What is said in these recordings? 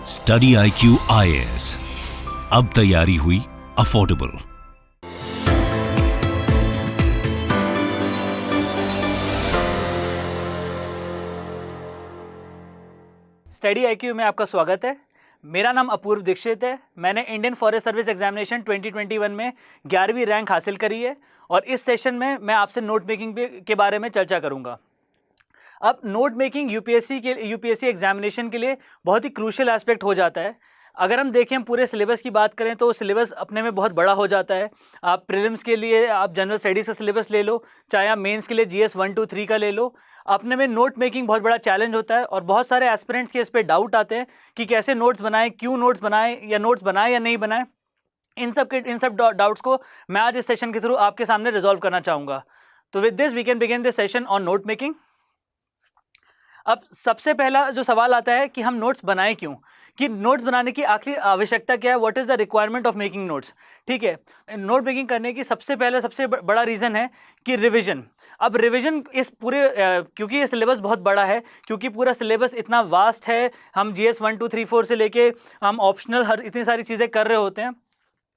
Study IQ IAS, अब तैयारी हुई अफोर्डेबल। स्टडी IQ में आपका स्वागत है। मेरा नाम अपूर्व दीक्षित है। मैंने इंडियन फॉरेस्ट सर्विस एग्जामिनेशन 2021 में 11वीं रैंक हासिल करी है और इस सेशन में मैं आपसे नोट मेकिंग के बारे में चर्चा करूंगा। अब नोट मेकिंग यूपीएससी एग्जामिनेशन के लिए बहुत ही क्रूशियल एस्पेक्ट हो जाता है। अगर हम देखें, हम पूरे सिलेबस की बात करें तो सिलेबस अपने में बहुत बड़ा हो जाता है। आप प्रीलिम्स के लिए आप जनरल स्टडीज़ का सिलेबस ले लो, चाहे आप मेंस के लिए GS 1, 2, 3 का ले लो। अपने में नोट मेकिंग बहुत बड़ा चैलेंज होता है और बहुत सारे एस्पिरेंट्स के इस पर डाउट आते हैं कि कैसे नोट्स बनाएं, क्यों नोट्स बनाएं, या नोट्स बनाएं या नहीं बनाएं। इन सब डाउट्स को मैं आज इस सेशन के थ्रू आपके सामने रिजॉल्व करना चाहूँगा। तो with this we can begin this session on note making. अब सबसे पहला जो सवाल आता है कि हम नोट्स बनाएं क्यों, कि नोट्स बनाने की आखिरी आवश्यकता क्या है, what is the requirement of making notes. ठीक है, नोट मेकिंग करने की सबसे बड़ा रीज़न है कि रिवीजन। अब रिवीजन इस पूरे क्योंकि ये सिलेबस बहुत बड़ा है, क्योंकि पूरा सिलेबस इतना वास्ट है, हम GS 1, 2, 3, 4 से लेके हम ऑप्शनल इतनी सारी चीज़ें कर रहे होते हैं।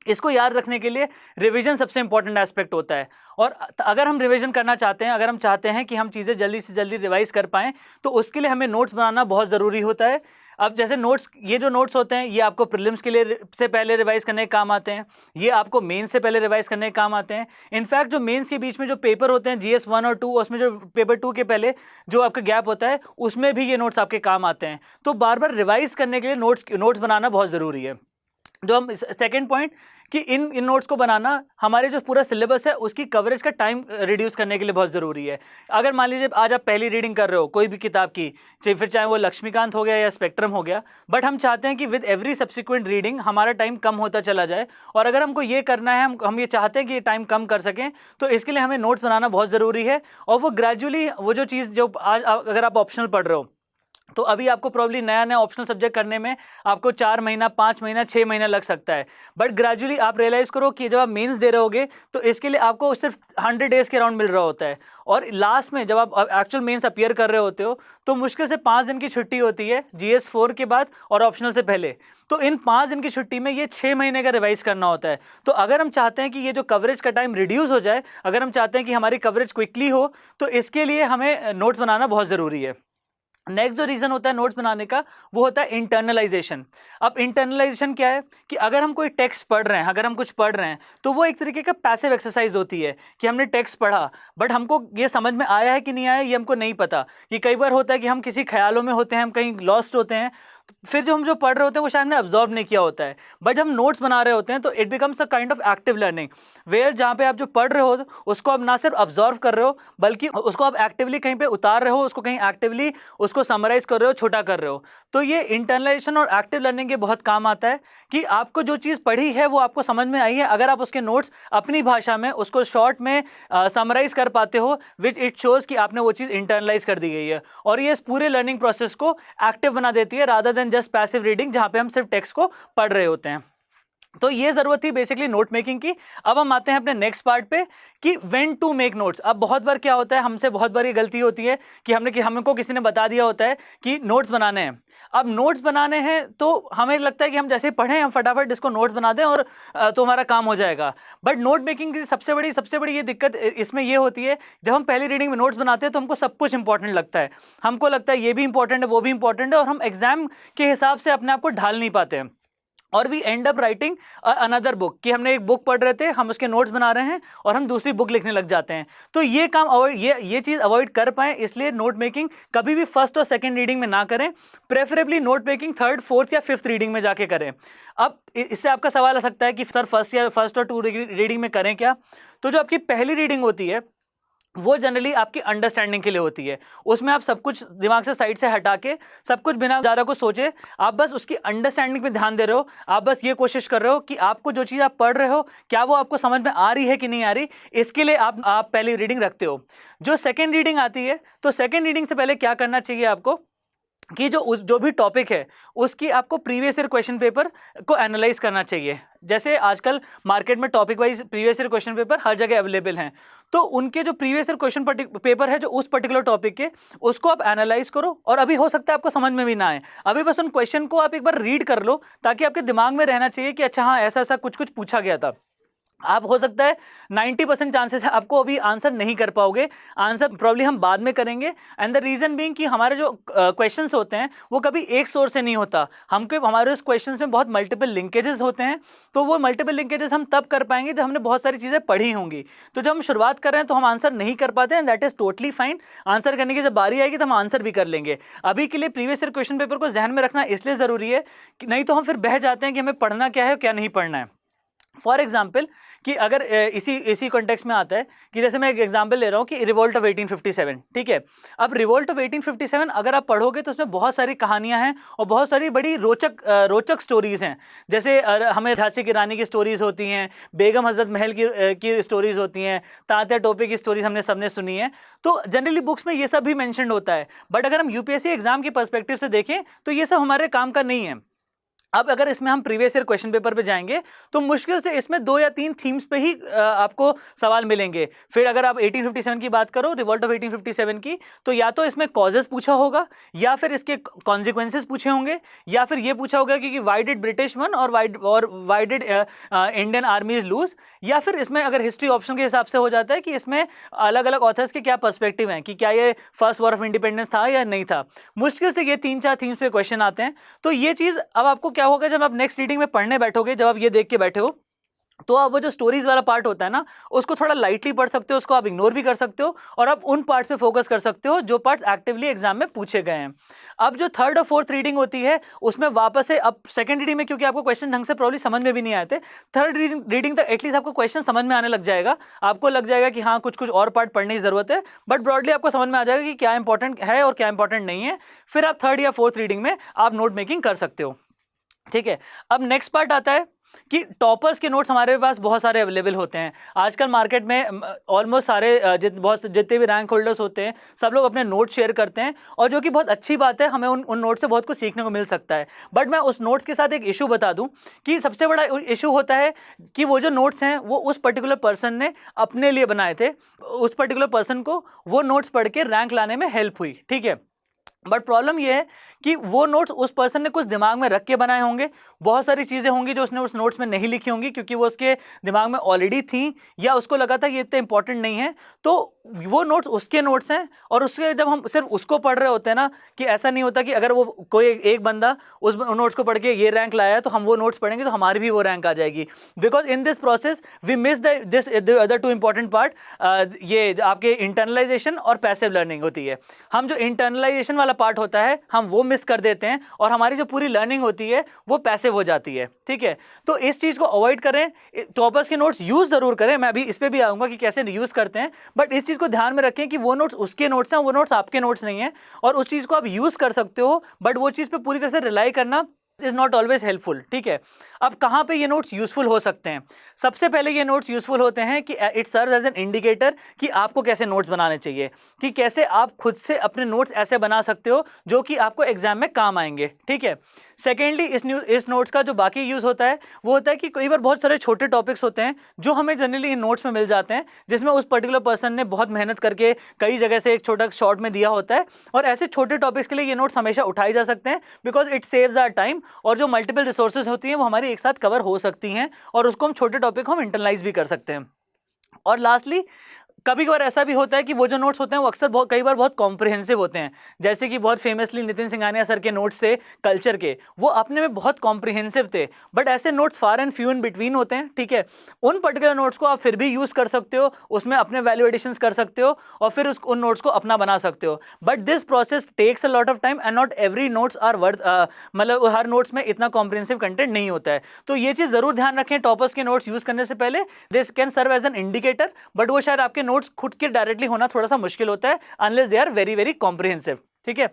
इसको याद रखने के लिए रिवीजन सबसे इंपॉर्टेंट एस्पेक्ट होता है। और अगर हम रिवीजन करना चाहते हैं, अगर हम चाहते हैं कि हम चीज़ें जल्दी से जल्दी रिवाइज कर पाएँ, तो उसके लिए हमें नोट्स बनाना बहुत ज़रूरी होता है। अब जैसे नोट्स, ये जो नोट्स होते हैं ये आपको प्रीलिम्स के लिए से पहले रिवाइज करने के काम आते हैं, ये आपको मेंस से पहले रिवाइज करने के काम आते हैं। इनफैक्ट जो मेंस के बीच में जो पेपर होते हैं GS 1 और 2, उसमें जो पेपर 2 के पहले जो आपका गैप होता है, उसमें भी ये नोट्स आपके काम आते हैं। तो बार बार रिवाइज करने के लिए नोट्स बनाना बहुत ज़रूरी है। जो हम सेकंड पॉइंट कि इन नोट्स को बनाना हमारे जो पूरा सिलेबस है उसकी कवरेज का टाइम रिड्यूस करने के लिए बहुत ज़रूरी है। अगर मान लीजिए आज आप पहली रीडिंग कर रहे हो कोई भी किताब की, चाहे वो लक्ष्मीकांत हो गया या स्पेक्ट्रम हो गया, बट हम चाहते हैं कि विद एवरी सब्सिक्वेंट रीडिंग हमारा टाइम कम होता चला जाए। और अगर हमको ये करना है, हम ये चाहते हैं कि ये टाइम कम कर सकें, तो इसके लिए हमें नोट्स बनाना बहुत ज़रूरी है। और वो ग्रेजुअली वो जो चीज़ जो आज अगर आप ऑप्शनल पढ़ रहे हो, तो अभी आपको प्रॉब्ली नया ऑप्शनल सब्जेक्ट करने में आपको 4 महीना, 5 महीना, 6 महीना लग सकता है। बट ग्रेजुअली आप रियलाइज़ करो कि जब आप मेंस दे रहे होगे तो इसके लिए आपको सिर्फ 100 डेज़ के अराउंड मिल रहा होता है। और लास्ट में जब आप एक्चुअल मेंस अपीयर कर रहे होते हो तो मुश्किल से 5 दिन की छुट्टी होती है GS 4 के बाद और ऑप्शनल से पहले। तो इन 5 दिन की छुट्टी में ये 6 महीने का रिवाइज करना होता है। तो अगर हम चाहते हैं कि ये जो कवरेज का टाइम रिड्यूस हो जाए, अगर हम चाहते हैं कि हमारी कवरेज क्विकली हो, तो इसके लिए हमें नोट्स बनाना बहुत ज़रूरी है। नेक्स्ट जो रीज़न होता है नोट्स बनाने का, वो होता है इंटरनलाइजेशन। अब इंटरनलाइजेशन क्या है कि अगर हम कोई टेक्स्ट पढ़ रहे हैं, अगर हम कुछ पढ़ रहे हैं, तो वो एक तरीके का पैसिव एक्सरसाइज होती है कि हमने टेक्स्ट पढ़ा, बट हमको ये समझ में आया है कि नहीं आया ये हमको नहीं पता। कि कई बार होता है कि हम किसी ख्यालों में होते हैं, हम कहीं लॉस्ट होते हैं, फिर जो हम जो पढ़ रहे होते हैं वो शायद हमने अब्जॉर्व नहीं किया होता है। बट जब हम नोट्स बना रहे होते हैं तो it becomes a kind of active learning, where जहाँ पे आप जो पढ़ रहे हो उसको आप ना सिर्फ अब्जॉर्व कर रहे हो, बल्कि उसको आप एक्टिवली कहीं पे उतार रहे हो, उसको कहीं एक्टिवली उसको समराइज कर रहे हो, छोटा कर रहे हो। तो ये इंटरनलाइजेशन और एक्टिव लर्निंग के बहुत काम आता है कि आपको जो चीज़ पढ़ी है वो आपको समझ में आई है, अगर आप उसके नोट्स अपनी भाषा में उसको शॉर्ट में समराइज कर पाते हो, विच इट शोज़ कि आपने वो चीज़ इंटरनलाइज कर दी गई है। और ये इस पूरे लर्निंग प्रोसेस को एक्टिव बना देती है rather than just passive reading, जहां पे हम सिर्फ टेक्स्ट को पढ़ रहे होते हैं। तो ये जरूरत थी बेसिकली नोट मेकिंग की। अब हम आते हैं अपने नेक्स्ट पार्ट पे कि व्हेन टू मेक नोट्स। अब बहुत बार क्या होता है, हमसे बहुत बार ये गलती होती है कि हमको किसी ने बता दिया होता है कि नोट्स बनाने हैं। अब नोट्स बनाने हैं तो हमें लगता है कि हम जैसे ही पढ़ें हम फटाफट इसको नोट्स बना दें और तो हमारा काम हो जाएगा। बट नोट मेकिंग की सबसे बड़ी ये दिक्कत इसमें ये होती है, जब हम पहली रीडिंग में नोट्स बनाते हैं तो हमको सब कुछ इंपॉर्टेंट लगता है। हमको लगता है ये भी इंपॉर्टेंट है, वो भी इंपॉर्टेंट है, और हम एग्जाम के हिसाब से अपने आप को ढाल नहीं पाते हैं। और we end up writing another book, कि हमने एक बुक पढ़ रहे थे, हम उसके नोट्स बना रहे हैं और हम दूसरी बुक लिखने लग जाते हैं। तो ये काम अवॉइड, ये चीज़ अवॉइड कर पाएँ, इसलिए नोट मेकिंग कभी भी फर्स्ट और सेकंड रीडिंग में ना करें। Preferably note making third, fourth या फिफ्थ रीडिंग में जाके करें। अब इससे आपका सवाल आ सकता है कि सर फर्स्ट और 2 रीडिंग में करें क्या। तो जो आपकी पहली रीडिंग होती है वो जनरली आपकी अंडरस्टैंडिंग के लिए होती है। उसमें आप सब कुछ दिमाग से साइड से हटा के, सब कुछ बिना ज़्यादा कुछ सोचे, आप बस उसकी अंडरस्टैंडिंग पे ध्यान दे रहे हो। आप बस ये कोशिश कर रहे हो कि आपको जो चीज़ आप पढ़ रहे हो क्या वो आपको समझ में आ रही है कि नहीं आ रही, इसके लिए आप पहली रीडिंग रखते हो। जो सेकेंड रीडिंग आती है, तो सेकेंड रीडिंग से पहले क्या करना चाहिए आपको कि जो भी टॉपिक है उसकी आपको प्रीवियस ईयर क्वेश्चन पेपर को एनालाइज करना चाहिए। जैसे आजकल मार्केट में topic wise previous year question paper हर जगह अवेलेबल हैं, तो उनके जो प्रीवियस ईयर क्वेश्चन पेपर है जो उस पर्टिकुलर टॉपिक के, उसको आप एनालाइज करो। और अभी हो सकता है आपको समझ में भी ना आए, अभी बस उन क्वेश्चन को आप एक बार रीड कर लो, ताकि आपके दिमाग में रहना चाहिए कि अच्छा हाँ ऐसा ऐसा कुछ कुछ पूछा गया था। आप हो सकता है 90% चांसेस है आपको अभी आंसर नहीं कर पाओगे, आंसर प्रॉब्ली हम बाद में करेंगे। एंड द रीजन बीइंग कि हमारे जो क्वेश्चंस होते हैं वो कभी एक सोर्स से नहीं होता, हमको हमारे उस क्वेश्चंस में बहुत मल्टीपल लिंकेजेस होते हैं। तो वो मल्टीपल लिंकेजेस हम तब कर पाएंगे जब हमने बहुत सारी चीज़ें पढ़ी होंगी। तो जब हम शुरुआत कर रहे हैं तो हम आंसर नहीं कर पाते हैं, that is totally fine. Answer करने की जब बारी आएगी तो हम आंसर भी कर लेंगे। अभी के लिए प्रीवियस ईयर क्वेश्चन पेपर को जहन में रखना इसलिए ज़रूरी है कि नहीं तो हम फिर बह जाते हैं कि हमें पढ़ना क्या है और क्या नहीं पढ़ना है। फॉर एग्जाम्पल कि अगर इसी कॉन्टेक्स्ट में आता है कि जैसे मैं एक एग्जाम्पल ले रहा हूँ कि रिवोल्ट ऑफ 1857, ठीक है। अब रिवोल्ट ऑफ 1857 अगर आप पढ़ोगे तो उसमें बहुत सारी कहानियां हैं और बहुत सारी बड़ी रोचक स्टोरीज हैं। जैसे हमें झांसी की रानी की स्टोरीज होती हैं, बेगम हजरत महल की स्टोरीज होती हैं, तात्या टोपे की स्टोरीज हमने सबने सुनी है। तो जनरली बुक्स में ये सब भी मैंशन होता है, बट अगर हम यूपीएससी एग्जाम के पर्सपेक्टिव से देखें तो ये सब हमारे काम का नहीं है। अब अगर इसमें हम प्रीवियस ईयर क्वेश्चन पेपर पे जाएंगे तो मुश्किल से इसमें 2 या 3 थीम्स पे ही आपको सवाल मिलेंगे। फिर अगर आप 1857 की बात करो, रिवोल्ट ऑफ 1857 की, तो या तो इसमें कॉजेस पूछा होगा, या फिर इसके कॉन्सिक्वेंसेस पूछे होंगे, या फिर ये पूछा होगा कि वाई डिड ब्रिटिश वन और why did Indian armies lose, या फिर इसमें अगर हिस्ट्री ऑप्शन के हिसाब से हो जाता है कि इसमें अलग अलग ऑथर्स के क्या पर्सपेक्टिव हैं कि क्या ये फर्स्ट वॉर ऑफ इंडिपेंडेंस था या नहीं था। मुश्किल से ये 3-4 थीम्स पे क्वेश्चन आते हैं। तो ये चीज़ अब आपको क्या होगा जब आप नेक्स्ट रीडिंग में पढ़ने बैठोगे, जब आप ये देख के बैठे हो, तो आप वो जो स्टोरीज वाला पार्ट होता है ना, उसको थोड़ा लाइटली पढ़ सकते हो, उसको आप इग्नोर भी कर सकते हो और आप उन पार्ट्स पे फोकस कर सकते हो जो पार्ट्स एक्टिवली एग्जाम में पूछे गए हैं। अब जो थर्ड और फोर्थ रीडिंग होती है उसमें वापस से, अब सेकंड रीडिंग में क्योंकि आपको क्वेश्चन ढंग से प्रॉब्लम समझ में भी नहीं आए थे, थर्ड रीडिंग तक एटलीस्ट आपको क्वेश्चन समझ में आने लग जाएगा। आपको लग जाएगा कि हाँ कुछ और पार्ट पढ़ने की जरूरत है, बट ब्रॉडली आपको समझ में आ जाएगा कि क्या इंपॉर्टेंट है और क्या इंपॉर्टेंट नहीं है। फिर आप थर्ड या फोर्थ रीडिंग में आप नोट मेकिंग कर सकते हो, ठीक है। अब नेक्स्ट पार्ट आता है कि टॉपर्स के नोट्स हमारे पास बहुत सारे अवेलेबल होते हैं। आजकल मार्केट में ऑलमोस्ट सारे जितने भी रैंक होल्डर्स होते हैं सब लोग अपने नोट्स शेयर करते हैं, और जो कि बहुत अच्छी बात है, हमें उन नोट्स से बहुत कुछ सीखने को मिल सकता है। बट मैं उस नोट्स के साथ एक इशू बता दूं कि सबसे बड़ा इशू होता है कि वो जो नोट्स हैं वो उस पर्टिकुलर पर्सन ने अपने लिए बनाए थे, उस पर्टिकुलर पर्सन को वो नोट्स पढ़ के रैंक लाने में हेल्प हुई, ठीक है। बट प्रॉब्लम यह है कि वो नोट्स उस पर्सन ने कुछ दिमाग में रख के बनाए होंगे, बहुत सारी चीज़ें होंगी जो उसने उस नोट्स में नहीं लिखी होंगी क्योंकि वो उसके दिमाग में ऑलरेडी थी, या उसको लगा था ये इतने इंपॉर्टेंट नहीं है, तो वो नोट्स उसके नोट्स हैं। और उसके जब हम सिर्फ उसको पढ़ रहे होते हैं ना, कि ऐसा नहीं होता कि अगर वो कोई एक बंदा उस नोट्स को पढ़ के ये रैंक लाया तो हम वो नोट्स पढ़ेंगे तो हमारी भी वो रैंक आ जाएगी। Because in this process we miss the other two important part, ये आपके इंटरनलाइजेशन और पैसिव लर्निंग होती है। हम जो इंटरनलाइजेशन वाला पार्ट होता है हम वो मिस कर देते हैं, और हमारी जो पूरी लर्निंग होती है वो पैसिव हो जाती है, ठीक है। तो इस चीज़ को अवॉइड करें। टॉपर्स के नोट्स यूज़ ज़रूर करें, मैं अभी इस पर भी आऊँगा कि कैसे यूज़ करते हैं, बट इस चीज़ को ध्यान में रखें कि वो नोट्स उसके नोट्स हैं, वो नोट्स आपके नोट्स नहीं हैं, और उस चीज़ को आप यूज़ कर सकते हो, बट वो चीज़ पे पूरी तरह से रिलाई करना इज नॉट ऑलवेज हेल्पफुल, ठीक है। अब कहाँ पे ये नोट्स यूजफुल हो सकते हैं? सबसे पहले ये नोट्स यूजफुल होते हैं कि it serve as an indicator कि आपको कैसे नोट्स बनाने चाहिए, कि कैसे आप खुद से अपने नोट्स ऐसे बना सकते हो जो कि आपको एग्जाम में काम आएंगे, ठीक है। सेकेंडली इस नोट्स का जो बाकी यूज़ होता है वो होता है कि कई बार बहुत सारे छोटे टॉपिक्स होते हैं जो हमें जनरली इन नोट्स में मिल जाते हैं, जिसमें उस पर्टिकुलर पर्सन ने बहुत मेहनत करके कई जगह से एक छोटा शॉर्ट में दिया होता है, और ऐसे छोटे टॉपिक्स के लिए ये नोट्स हमेशा उठाए जा सकते हैं because it saves our time, और जो मल्टीपल रिसोर्सेज होती हैं वो हमारी एक साथ कवर हो सकती हैं, और उसको हम छोटे टॉपिक को हम इंटरलाइज भी कर सकते हैं। और लास्टली कभी कभार ऐसा भी होता है कि वो जो नोट्स होते हैं वो अक्सर कई बार बहुत कॉम्प्रिहेंसिव होते हैं, जैसे कि बहुत फेमसली नितिन सिंघानिया सर के नोट्स थे कल्चर के, वो अपने में बहुत कॉम्प्रिहेंसिव थे, बट ऐसे notes far and few in between होते हैं, ठीक है। उन पर्टिकुलर नोट्स को आप फिर भी यूज़ कर सकते हो, उसमें अपने वैल्यू एडिशंस कर सकते हो, और फिर उन नोट्स को अपना बना सकते हो। But this process takes a lot of time and not every notes are worth, मतलब हर नोट्स में इतना कॉम्प्रिहेंसिव कंटेंट नहीं होता है। तो ये चीज़ ज़रूर ध्यान रखें, टॉपर्स के नोट्स यूज़ करने से पहले this can serve as an indicator, but वो शायद आपके नोट्स खुद के डायरेक्टली होना थोड़ा सा मुश्किल होता है unless they are very very comprehensive, ठीक है।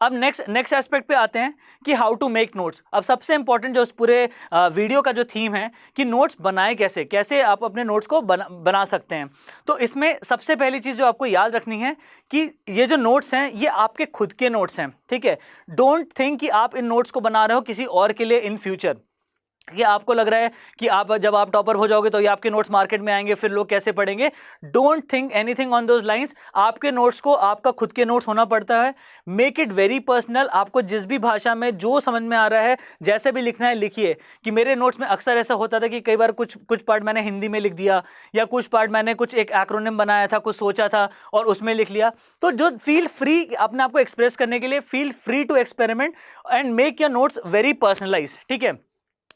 अब नेक्स्ट एस्पेक्ट पे आते हैं कि हाउ टू मेक नोट्स। अब सबसे इंपॉर्टेंट जो इस पूरे वीडियो का जो थीम है कि नोट्स बनाए कैसे, कैसे आप अपने नोट्स को बना सकते हैं। तो इसमें सबसे पहली चीज़ जो आपको याद रखनी है कि ये जो नोट्स हैं ये आपके खुद के नोट्स हैं, ठीक है। डोंट थिंक कि आप इन नोट्स को बना रहे हो किसी और के लिए इन फ्यूचर। ये आपको लग रहा है कि जब आप टॉपर हो जाओगे तो ये आपके नोट्स मार्केट में आएंगे, फिर लोग कैसे पढ़ेंगे। Don't think anything on those lines. आपके नोट्स को आपका खुद के नोट्स होना पड़ता है। Make it very personal. आपको जिस भी भाषा में जो समझ में आ रहा है, जैसे भी लिखना है लिखिए। कि मेरे नोट्स में अक्सर ऐसा होता था कि कई बार कुछ पार्ट मैंने हिंदी में लिख दिया, या कुछ पार्ट मैंने कुछ एक एक्रोनिम बनाया था, कुछ सोचा था और उसमें लिख लिया। तो जो फील फ्री अपने आप को एक्सप्रेस करने के लिए, feel free to experiment and make your notes very personalise, ठीक है।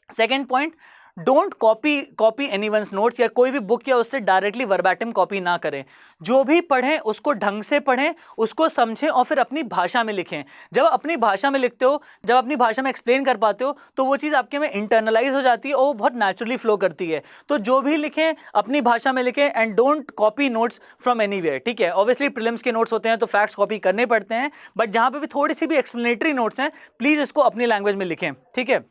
Second point, don't copy anyone's notes, या कोई भी बुक या उससे डायरेक्टली वर्बैटिम कॉपी ना करें। जो भी पढ़ें उसको ढंग से पढ़ें, उसको समझें और फिर अपनी भाषा में लिखें। जब अपनी भाषा में लिखते हो, जब अपनी भाषा में एक्सप्लेन कर पाते हो, तो वो चीज़ आपके में इंटरनलाइज हो जाती है और वो बहुत नेचुरली फ्लो करती है। तो जो भी लिखें अपनी भाषा में लिखें and don't copy notes from anywhere, ठीक है। ऑब्वियसली प्रीलिम्स के नोट्स होते हैं तो फैक्ट्स कॉपी करने पड़ते हैं, बट जहाँ पे भी थोड़ी सी भी एक्सप्लेनेटरी नोट्स हैं, प्लीज़ इसको अपनी लैंग्वेज में लिखें, ठीक है।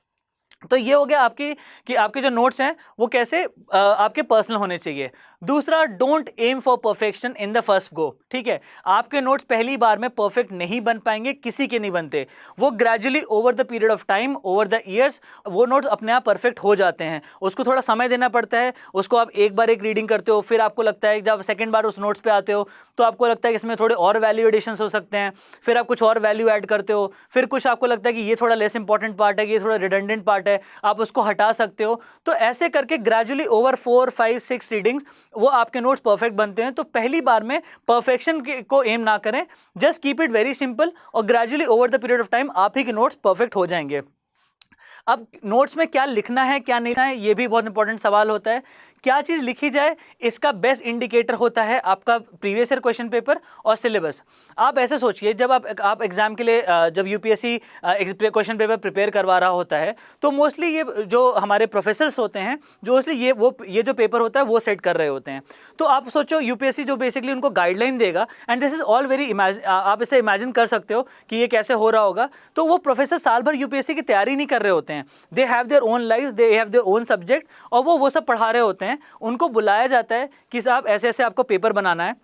तो ये हो गया कि आपके जो नोट्स हैं वो कैसे आपके पर्सनल होने चाहिए। दूसरा, don't aim for perfection in the first go, ठीक है। आपके नोट्स पहली बार में परफेक्ट नहीं बन पाएंगे, किसी के नहीं बनते। वो gradually over the period of time, over the years, वो नोट्स अपने आप परफेक्ट हो जाते हैं। उसको थोड़ा समय देना पड़ता है। उसको आप एक बार एक रीडिंग करते हो, फिर आपको लगता है जब सेकेंड बार उस नोट्स पे आते हो तो आपको लगता है कि इसमें थोड़े और वैल्यू एडिशंस हो सकते हैं, फिर आप कुछ और वैल्यू ऐड करते हो, फिर कुछ आपको लगता है कि ये थोड़ा लेस इंपॉर्टेंट पार्ट है, ये थोड़ा रिडंडेंट पार्ट है, आप उसको हटा सकते हो। तो ऐसे करके ग्रेजुअली ओवर 4, 5, 6 रीडिंग्स वो आपके नोट्स परफेक्ट बनते हैं। तो पहली बार में परफेक्शन को एम ना करें, just keep it very simple और gradually over the period of time आप ही के नोट्स परफेक्ट हो जाएंगे। अब नोट्स में क्या लिखना है क्या नहीं लिखना है, ये भी बहुत इंपॉर्टेंट सवाल होता है। क्या चीज़ लिखी जाए, इसका बेस्ट इंडिकेटर होता है आपका प्रीवियस ईयर क्वेश्चन पेपर और सिलेबस। आप ऐसे सोचिए, जब आप एग्जाम के लिए जब यूपीएससी क्वेश्चन पेपर प्रिपेयर करवा रहा होता है, तो मोस्टली ये जो हमारे प्रोफेसर्स होते हैं, जो मोस्टली ये जो पेपर होता है वो सेट कर रहे होते हैं। तो आप सोचो यूपीएससी जो बेसिकली उनको गाइडलाइन देगा, and this is all very आप इसे इमेजिन कर सकते हो कि ये कैसे हो रहा होगा। तो वो प्रोफेसर साल भर यूपीएससी की तैयारी नहीं कर रहे होते हैं। They have their own life, they have their own subject, और वो सब पढ़ा रहे होते हैं। उनको बुलाया जाता है कि साहब ऐसे ऐसे आपको पेपर बनाना है।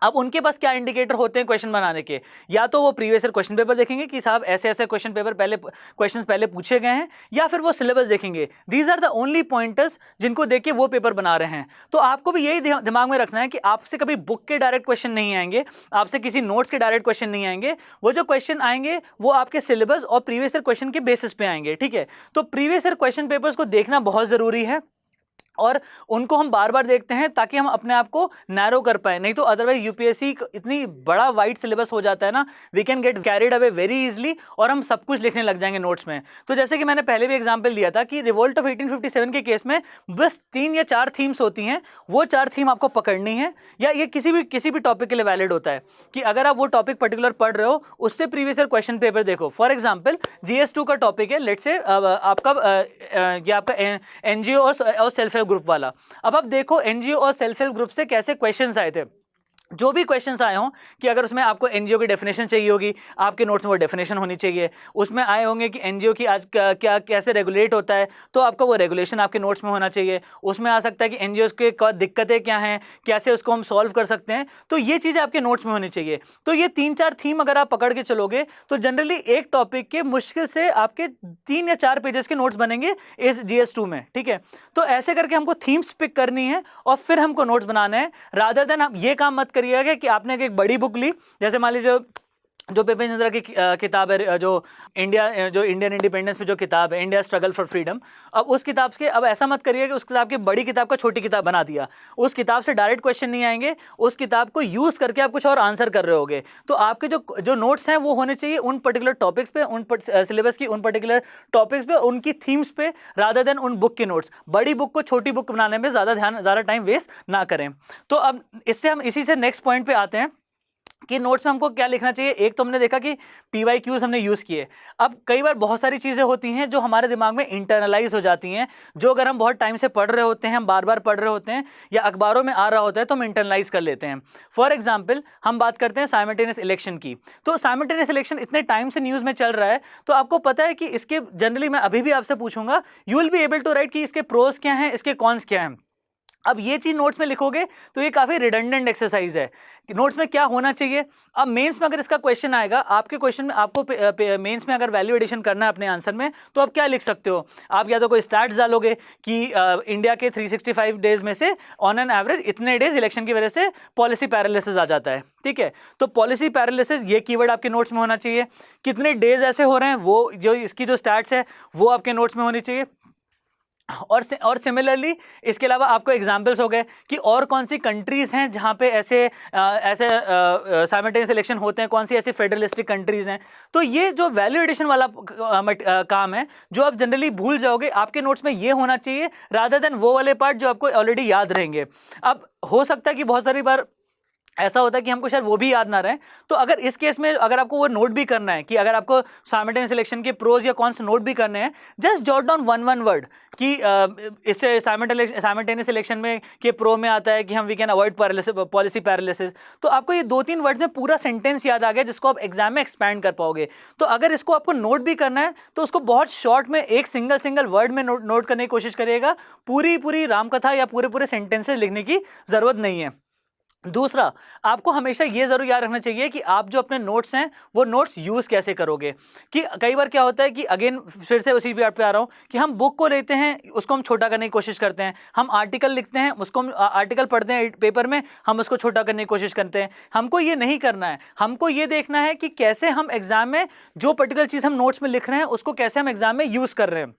अब उनके पास क्या इंडिकेटर होते हैं क्वेश्चन बनाने के? या तो वो प्रीवियस ईयर क्वेश्चन पेपर देखेंगे कि साहब ऐसे ऐसे क्वेश्चंस पहले पूछे गए हैं, या फिर वो सिलेबस देखेंगे। These are the only pointers जिनको देख के वो पेपर बना रहे हैं। तो आपको भी यही दिमाग में रखना है कि आपसे कभी बुक के डायरेक्ट क्वेश्चन नहीं आएंगे, आपसे किसी नोट्स के डायरेक्ट क्वेश्चन नहीं आएंगे। वो जो क्वेश्चन आएंगे वो आपके सिलेबस और प्रीवियस ईयर क्वेश्चन के बेसिस पे आएंगे, ठीक है। तो प्रीवियस ईयर क्वेश्चन पेपर्स को देखना बहुत ज़रूरी है और उनको हम बार बार देखते हैं ताकि हम अपने आप को नैरो कर पाए। नहीं तो अदरवाइज यूपीएससी इतनी बड़ा वाइड सिलेबस हो जाता है ना, we can get carried away very easily और हम सब कुछ लिखने लग जाएंगे नोट्स में। तो जैसे कि मैंने पहले भी एग्जांपल दिया था कि रिवोल्ट ऑफ 1857 के केस में बस 3 या 4 थीम्स होती हैं, वो 4 थीम आपको पकड़नी है। या ये किसी भी टॉपिक के लिए वैलिड होता है कि अगर आप वो टॉपिक पर्टिकुलर पढ़ रहे हो, उससे प्रीवियस ईयर क्वेश्चन पेपर देखो। फॉर एग्जाम्पल GS2 का टॉपिक है, लेट्स से आपका एनजीओ और सेल्फ हेल्प ग्रुप वाला। अब आप देखो एनजीओ और सेल्फ हेल्प ग्रुप से कैसे क्वेश्चंस आए थे। जो भी क्वेश्चंस आए हों कि अगर उसमें आपको एनजीओ की डेफिनेशन चाहिए होगी, आपके नोट्स में वो डेफिनेशन होनी चाहिए। उसमें आए होंगे कि एनजीओ की आज क्या कैसे रेगुलेट होता है, तो आपका वो रेगुलेशन आपके नोट्स में होना चाहिए। उसमें आ सकता है कि एनजीओ के दिक्कतें क्या हैं, कैसे उसको हम सॉल्व कर सकते हैं, तो ये चीज़ें आपके नोट्स में होनी चाहिए। तो ये 3-4 थीम अगर आप पकड़ के चलोगे तो जनरली एक टॉपिक के मुश्किल से आपके 3 या 4 पेजेस के नोट्स बनेंगे इस GS2 में, ठीक है। तो ऐसे करके हमको थीम्स पिक करनी है और फिर हमको नोट्स बनाने हैं, रादर देन आप ये काम मत करिएगा कि आपने एक बड़ी बुक ली, जैसे मान लीजिए जो पेपन चंद्रा की किताब है, जो इंडियन इंडिपेंडेंस पे जो किताब है, इंडिया स्ट्रगल फॉर फ्रीडम। अब उस किताब के अब ऐसा मत करिए कि उस किताब की बड़ी किताब का छोटी किताब बना दिया। उस किताब से डायरेक्ट क्वेश्चन नहीं आएंगे, उस किताब को यूज़ करके आप कुछ और आंसर कर रहे होगे। तो आपके जो नोट्स हैं वो होने चाहिए उन पर्टिकुलर टॉपिक्स पे, उन सिलेबस की उन पर्टिकुलर टॉपिक्स पे, उनकी थीम्स पे, रादर देन उन बुक के नोट्स। बड़ी बुक को छोटी बुक बनाने में ज़्यादा टाइम वेस्ट ना करें। तो अब इससे हम इसी से नेक्स्ट पॉइंट पे आते हैं कि नोट्स में हमको क्या लिखना चाहिए। एक तो हमने देखा कि PYQs हमने यूज़ किए। अब कई बार बहुत सारी चीज़ें होती हैं जो हमारे दिमाग में इंटरनलाइज हो जाती हैं, जो अगर हम बहुत टाइम से पढ़ रहे होते हैं, हम बार बार पढ़ रहे होते हैं या अखबारों में आ रहा होता है तो हम इंटरनलाइज कर लेते हैं। फॉर एग्जाम्पल हम बात करते हैं साइमल्टेनियस इलेक्शन की। तो साइमल्टेनियस इलेक्शन इतने टाइम से न्यूज़ में चल रहा है, तो आपको पता है कि इसके जनरली मैं अभी भी आपसे पूछूंगा, you will be able to write कि इसके प्रोज क्या हैं, इसके कॉन्स क्या हैं। अब ये चीज नोट्स में लिखोगे तो ये काफी रिडंडेंट एक्सरसाइज है कि नोट्स में क्या होना चाहिए। अब मेंस में अगर इसका क्वेश्चन आएगा, आपके क्वेश्चन में आपको मेंस में अगर वैल्यू एडिशन करना है अपने आंसर में, तो आप क्या लिख सकते हो। आप या तो कोई स्टैट्स डालोगे कि इंडिया के 365 डेज में से ऑन एन एवरेज इतने डेज इलेक्शन की वजह से पॉलिसी पैरालिसिस आ जाता है, ठीक है। तो पॉलिसी पैरालिसिस ये कीवर्ड आपके नोट्स में होना चाहिए। कितने डेज ऐसे हो रहे हैं, वो जो इसकी जो स्टैट्स है वो आपके नोट्स में होनी चाहिए। और सिमिलरली इसके अलावा आपको एग्जाम्पल्स हो गए कि और कौन सी कंट्रीज़ हैं जहाँ पे ऐसे साइमल्टेनियस इलेक्शन होते हैं, कौन सी ऐसी फेडरलिस्टिक कंट्रीज़ हैं। तो ये जो वैल्यू एडिशन वाला काम है जो आप जनरली भूल जाओगे, आपके नोट्स में ये होना चाहिए रादर देन वो वाले पार्ट जो आपको ऑलरेडी याद रहेंगे। अब हो सकता है कि बहुत सारी बार ऐसा होता है कि हमको शायद वो भी याद ना रहे, तो अगर इस केस में अगर आपको वो नोट भी करना है कि अगर आपको साइमल्टेनियस इलेक्शन के प्रोज या कॉन्स नोट भी करने हैं, just jot down one word कि इससे साइमल्टेनियस इलेक्शन में के प्रो में आता है कि हम we can avoid policy paralysis. तो आपको ये 2-3 वर्ड्स में पूरा सेंटेंस याद आ गया जिसको आप एग्जाम में एक्सपैंड कर पाओगे। तो अगर इसको आपको नोट भी करना है तो उसको बहुत शॉर्ट में एक सिंगल वर्ड में नोट करने की कोशिश करिएगा। पूरी रामकथा या पूरे सेंटेंसेस लिखने की जरूरत नहीं है। दूसरा, आपको हमेशा ये जरूर याद रखना चाहिए कि आप जो अपने नोट्स हैं वो नोट्स यूज़ कैसे करोगे। कि कई बार क्या होता है कि अगेन फिर से उसी बात पे आ रहा हूँ कि हम बुक को लेते हैं, उसको हम छोटा करने की कोशिश करते हैं। हम आर्टिकल लिखते हैं, उसको हम आर्टिकल पढ़ते हैं पेपर में, हम उसको छोटा करने की कोशिश करते हैं। हमको ये नहीं करना है। हमको ये देखना है कि कैसे हम एग्जाम में जो पर्टिकुलर चीज़ हम नोट्स में लिख रहे हैं उसको कैसे हम एग्जाम में यूज़ कर रहे हैं।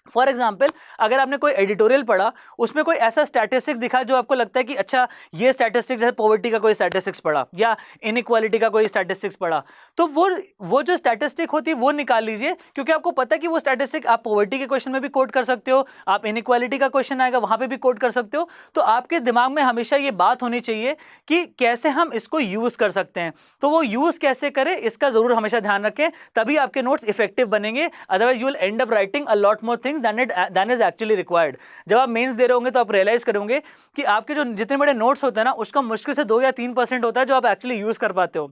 फॉर एग्जाम्पल, अगर आपने कोई एडिटोरियल पढ़ा, उसमें कोई ऐसा स्टैटिस्टिक्स दिखा जो आपको लगता है कि अच्छा ये स्टैटिस्टिक्स है, पॉवर्टी का कोई स्टैटिस्टिक्स पढ़ा या इनइक्वालिटी का कोई स्टैटिस्टिक्स पढ़ा, तो वो जो स्टैटिस्टिक होती है वो निकाल लीजिए, क्योंकि आपको पता है कि वो स्टैटिस्टिक आप पॉवर्टी के क्वेश्चन में भी कोट कर सकते हो, आप इनइक्वालिटी का क्वेश्चन आएगा वहां पर भी कोट कर सकते हो। तो आपके दिमाग में हमेशा ये बात होनी चाहिए कि कैसे हम इसको यूज़ कर सकते हैं। तो वो यूज़ कैसे करें इसका जरूर हमेशा ध्यान रखें, तभी आपके नोट्स इफेक्टिव बनेंगे। Otherwise you will end up writing a lot more things than is actually required। जब आप मेंस दे रहे होंगे तो आप रियलाइज करोगे कि आपके जो जितने बड़े नोट्स होते हैं ना, उसका मुश्किल से 2 या 3% होता है जो आप एक्चुअली यूज कर पाते हो।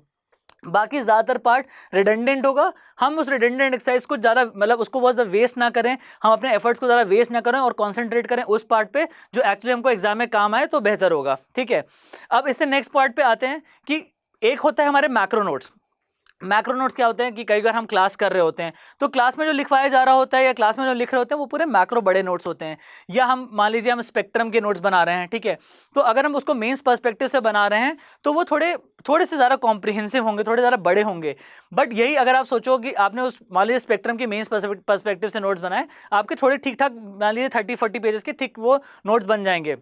बाकी ज़्यादातर पार्ट रिडंडेंट होगा। हम उस रिडंडेंट एक्सरसाइज को ज़्यादा उसको बहुत ज़्यादा वेस्ट ना करें, हम अपने एफर्ट्स को ज़्यादा वेस्ट ना करें और कॉन्सेंट्रेट करें उस पार्ट पे जो एक्चुअली हमको एग्जाम में काम आए, तो बेहतर होगा, ठीक है। अब इससे नेक्स्ट पार्ट पे आते हैं कि एक होता है हमारे मैक्रो नोट्स। मैक्रो नोट्स क्या होते हैं कि कई बार हम क्लास कर रहे होते हैं तो क्लास में जो लिखवाया जा रहा होता है या क्लास में जो लिख रहे होते हैं वो पूरे मैक्रो बड़े नोट्स होते हैं। या हम मान लीजिए हम स्पेक्ट्रम के नोट्स बना रहे हैं, ठीक है, तो अगर हम उसको मेंस पर्सपेक्टिव से बना रहे हैं तो वो थोड़े से ज़्यादा कॉम्प्रिहेंसिव होंगे, थोड़े ज़्यादा बड़े होंगे। बट यही अगर आप सोचो कि आपने उस मान लीजिए स्पेक्ट्रम के मेंस पर्सपेक्टिव से नोट्स बनाए, आपके थोड़े ठीक ठाक मान लीजिए 30-40 पेजेस के थिक वो नोट्स बन जाएंगे।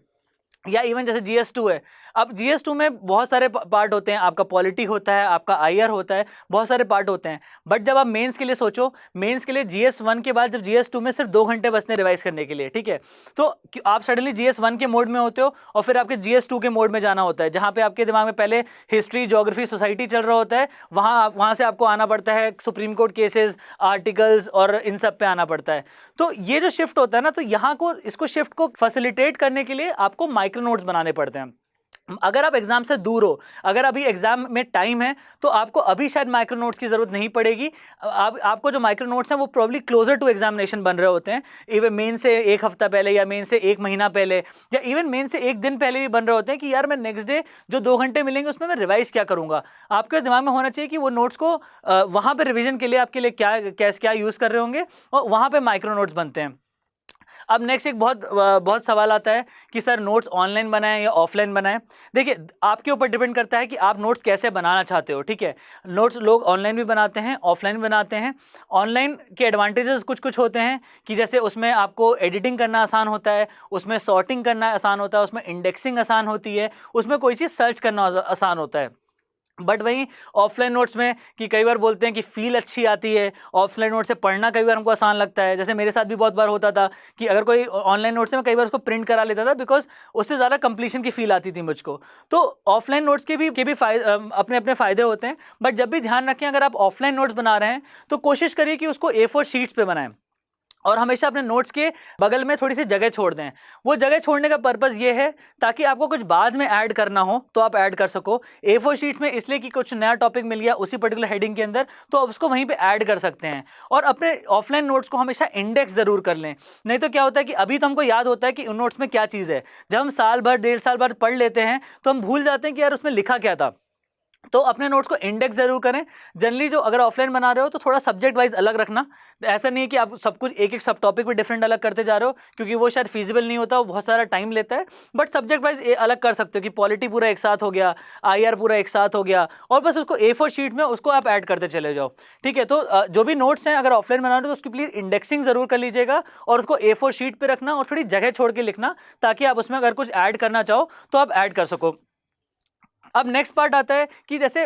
या इवन जैसे GS2 है, अब GS2 में बहुत सारे पार्ट होते हैं, आपका पॉलिटी होता है, आपका IR होता है, बहुत सारे पार्ट होते हैं। बट जब आप मेंस के लिए सोचो, मेंस के लिए GS1 के बाद जब GS2 में सिर्फ 2 घंटे बचते हैं रिवाइज करने के लिए, ठीक है, तो आप सडनली GS1 के मोड में होते हो और फिर आपके GS2 के मोड में जाना होता है, जहाँ पे आपके दिमाग में पहले हिस्ट्री, ज्योग्राफी, सोसाइटी चल रहा होता है। वहाँ से आपको आना पड़ता है सुप्रीम कोर्ट केसेस, आर्टिकल्स और इन सब पे आना पड़ता है। तो ये जो शिफ्ट होता है ना, तो यहाँ को इसको शिफ्ट को फैसिलिटेट करने के लिए आपको माइक्रो नोट्स बनाने पड़ते हैं। अगर आप एग्जाम से दूर हो, अगर अभी एग्जाम में टाइम है, तो आपको अभी शायद माइक्रो नोट्स की जरूरत नहीं पड़ेगी। आपको जो माइक्रो नोट्स हैं वो प्रॉब्ली क्लोजर टू एग्जामिनेशन बन रहे होते हैं, इवन मेन से 1 हफ्ता पहले या मेन से 1 महीना पहले या इवन मेन से 1 दिन पहले भी बन रहे होते हैं कि यार मैं नेक्स्ट डे जो 2 घंटे मिलेंगे उसमें मैं रिवाइज क्या करूंगा। आपके दिमाग में होना चाहिए कि वो नोट्स को वहां पर रिविजन के लिए आपके लिए क्या यूज कर रहे होंगे और वहां पर माइक्रो नोट्स बनते हैं। अब नेक्स्ट एक बहुत सवाल आता है कि सर नोट्स ऑनलाइन बनाएं या ऑफलाइन बनाएं। देखिए, आपके ऊपर डिपेंड करता है कि आप नोट्स कैसे बनाना चाहते हो, ठीक है। नोट्स लोग ऑनलाइन भी बनाते हैं, ऑफलाइन भी बनाते हैं। ऑनलाइन के एडवांटेजेस कुछ होते हैं कि जैसे उसमें आपको एडिटिंग करना आसान होता है, उसमें सॉर्टिंग करना आसान होता है, उसमें इंडेक्सिंग आसान होती है, उसमें कोई चीज़ सर्च करना आसान होता है। बट वहीं ऑफलाइन नोट्स में कि कई बार बोलते हैं कि फील अच्छी आती है, ऑफलाइन नोट से पढ़ना कई बार हमको आसान लगता है। जैसे मेरे साथ भी बहुत बार होता था कि अगर कोई ऑनलाइन नोट से मैं कई बार उसको प्रिंट करा लेता था, बिकॉज उससे ज़्यादा कंप्लीशन की फील आती थी मुझको। तो ऑफलाइन नोट्स के भी अपने अपने फ़ायदे होते हैं, बट जब भी ध्यान रखें अगर आप ऑफलाइन नोट्स बना रहे हैं तो कोशिश करिए कि उसको A4 शीट्स पे बनाएं और हमेशा अपने नोट्स के बगल में थोड़ी सी जगह छोड़ दें। वो जगह छोड़ने का पर्पज़ ये है ताकि आपको कुछ बाद में ऐड करना हो तो आप ऐड कर सको। A4 शीट्स में इसलिए कि कुछ नया टॉपिक मिल गया उसी पर्टिकुलर हेडिंग के अंदर, तो आप उसको वहीं पे ऐड कर सकते हैं। और अपने ऑफलाइन नोट्स को हमेशा इंडेक्स ज़रूर कर लें, नहीं तो क्या होता है कि अभी तो हमको याद होता है कि उन नोट्स में क्या चीज़ है, जब हम साल भर 1.5 साल बाद पढ़ लेते हैं तो हम भूल जाते हैं कि यार उसमें लिखा क्या था। तो अपने नोट्स को इंडेक्स जरूर करें। जनरली जो अगर ऑफलाइन बना रहे हो तो थोड़ा सब्जेक्ट वाइज अलग रखना, ऐसा नहीं है कि आप सब कुछ एक एक सब टॉपिक पे डिफरेंट अलग करते जा रहे हो, क्योंकि वो शायद फीजिबल नहीं होता, वो बहुत सारा टाइम लेता है। बट सब्जेक्ट वाइज अलग कर सकते हो कि पॉलिटी पूरा एक साथ हो गया, IR पूरा एक साथ हो गया, और बस उसको A4 शीट में उसको आप ऐड करते चले जाओ। ठीक है, तो जो भी नोट्स हैं अगर ऑफलाइन बना रहे हो तो उसकी प्लीज़ इंडेक्सिंग जरूर कर लीजिएगा और उसको A4 शीट पर रखना और थोड़ी जगह छोड़ के लिखना, ताकि आप उसमें अगर कुछ ऐड करना चाहो तो आप ऐड कर सको। अब नेक्स्ट पार्ट आता है कि जैसे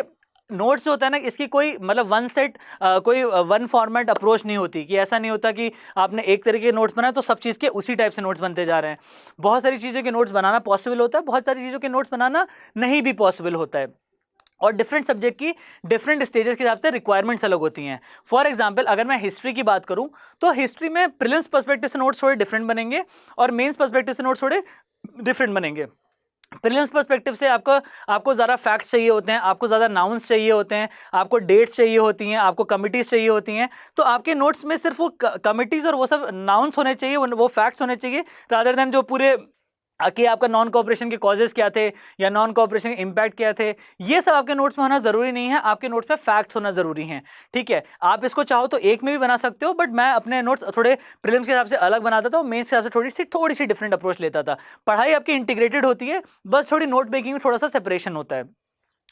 नोट्स होता है ना, इसकी कोई मतलब कोई वन फॉर्मेट अप्रोच नहीं होती, कि ऐसा नहीं होता कि आपने एक तरीके के नोट्स बनाए तो सब चीज़ के उसी टाइप से नोट्स बनते जा रहे हैं। बहुत सारी चीज़ों के नोट्स बनाना पॉसिबल होता है, बहुत सारी चीज़ों के नोट्स बनाना नहीं भी पॉसिबल होता है, और डिफरेंट सब्जेक्ट की डिफरेंट स्टेजेस के हिसाब से रिक्वायरमेंट्स अलग होती हैं। फॉर एग्जांपल अगर मैं हिस्ट्री की बात करूं तो हिस्ट्री में प्रीलिम्स पर्सपेक्टिव से नोट्स थोड़े डिफरेंट बनेंगे और मेंस पर्सपेक्टिव से नोट्स थोड़े डिफरेंट बनेंगे। प्रीलिम्स पर्सपेक्टिव से आपको ज़्यादा फैक्ट्स चाहिए होते हैं, आपको ज़्यादा नाउन्स चाहिए होते हैं, आपको डेट्स चाहिए होती हैं, आपको कमिटीज़ चाहिए होती हैं। तो आपके नोट्स में सिर्फ वो कमिटीज़ और वो सब नाउन्स होने चाहिए, वो फैक्ट्स होने चाहिए, रादर देन जो पूरे कि आपका नॉन कोऑपरेशन के कॉजेज़ क्या थे या नॉन कोऑपरेशन के इम्पैक्ट क्या थे, ये सब आपके नोट्स में होना ज़रूरी नहीं है। आपके नोट्स में फैक्ट्स होना ज़रूरी हैं। ठीक है, आप इसको चाहो तो एक में भी बना सकते हो, बट मैं अपने नोट्स थोड़े प्रीलिम्स के हिसाब से अलग बनाता था और मेंस के हिसाब से थोड़ी सी डिफरेंट अप्रोच लेता था। पढ़ाई आपकी इंटीग्रेटेड होती है, बस थोड़ी नोट मेकिंग में थोड़ा सा सेपरेशन होता है।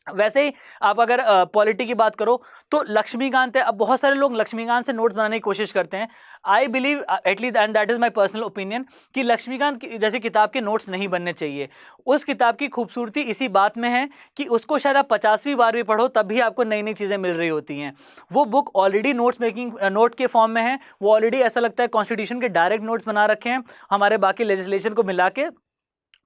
वैसे ही आप अगर पॉलिटी की बात करो तो लक्ष्मीकांत है। अब बहुत सारे लोग लक्ष्मीकांत से नोट्स बनाने की कोशिश करते हैं। I believe at least and that is my personal opinion कि लक्ष्मीकांत जैसी किताब के नोट्स नहीं बनने चाहिए। उस किताब की खूबसूरती इसी बात में है कि उसको शायद आप 50वीं बार भी पढ़ो तब भी आपको नई नई चीज़ें मिल रही होती हैं। वो बुक ऑलरेडी नोट के फॉर्म में है, वो ऑलरेडी ऐसा लगता है कॉन्स्टिट्यूशन के डायरेक्ट नोट्स बना रखे हैं हमारे बाकी लेजिस्लेशन को मिला के,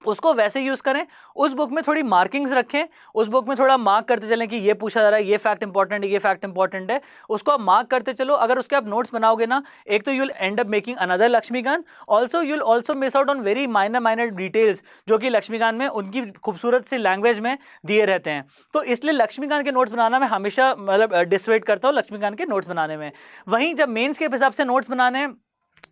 उसको वैसे यूज़ करें। उस बुक में थोड़ी मार्किंग्स रखें, उस बुक में थोड़ा मार्क करते चलें कि ये पूछा जा रहा है, ये फैक्ट इंपॉर्टेंट है, ये फैक्ट इंपॉर्टेंट है, उसको आप मार्क करते चलो। अगर उसके आप नोट्स बनाओगे ना, एक तो you will end up making another Laxmikanth, also you will also miss out on very minor details जो कि लक्ष्मीकांत में उनकी खूबसूरत सी लैंग्वेज में दिए रहते हैं। तो इसलिए लक्ष्मीकांत के नोट्स बनाना मैं हमेशा मतलब डिसवेट करता हूँ लक्ष्मीकांत के नोट्स बनाने में। वहीं जब मेन्स के हिसाब से नोट्स बनाने हैं,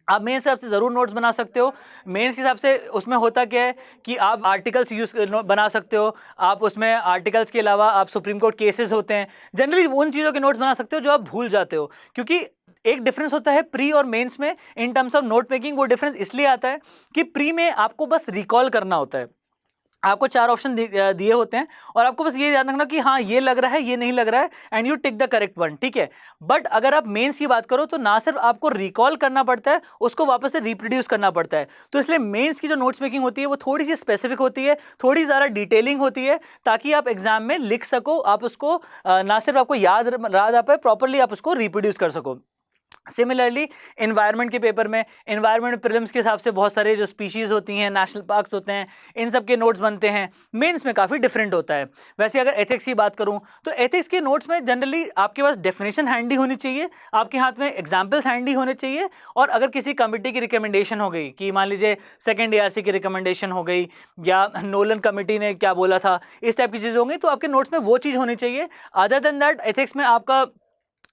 आप मेंस के हिसाब से ज़रूर नोट्स बना सकते हो। मेंस के हिसाब से उसमें होता क्या है कि आप आर्टिकल्स बना सकते हो, आप उसमें आर्टिकल्स के अलावा आप सुप्रीम कोर्ट केसेस होते हैं, जनरली उन चीज़ों के नोट्स बना सकते हो जो आप भूल जाते हो। क्योंकि एक डिफरेंस होता है प्री और मेंस में in terms of note making. वो डिफरेंस इसलिए आता है कि प्री में आपको बस रिकॉल करना होता है, आपको 4 ऑप्शन दिए होते हैं और आपको बस ये याद रखना कि हाँ ये लग रहा है, ये नहीं लग रहा है, and you tick the correct one. ठीक है, बट अगर आप मेंस की बात करो तो ना सिर्फ आपको रिकॉल करना पड़ता है, उसको वापस से रिप्रोड्यूस करना पड़ता है। तो इसलिए मेंस की जो नोट्स मेकिंग होती है वो थोड़ी सी स्पेसिफिक होती है, थोड़ी ज़्यादा डिटेलिंग होती है, ताकि आप एग्जाम में लिख सको, आप उसको ना सिर्फ आपको याद आ पाए, प्रॉपरली आप उसको रिप्रोड्यूस कर सको। सिमिलरली इन्वायरमेंट के पेपर में, इन्वायरमेंट प्रीलिम्स के हिसाब से बहुत सारे जो स्पीशीज़ होती हैं, नेशनल पार्क्स होते हैं, इन सब के नोट्स बनते हैं। मेंस में काफ़ी डिफरेंट होता है। वैसे अगर एथिक्स की बात करूं तो एथिक्स के नोट्स में जनरली आपके पास डेफिनेशन हैंडी होनी चाहिए, आपके हाथ में एग्जाम्पल्स हैंडी होने चाहिए, और अगर किसी कमेटी की रिकमेंडेशन हो गई कि मान लीजिए सेकेंड ARC की रिकमेंडेशन हो गई या नोलन कमेटी ने क्या बोला था, इस टाइप की चीज़ें होंगी, तो आपके नोट्स में वो चीज़ होनी चाहिए। अदर देन दैट एथिक्स में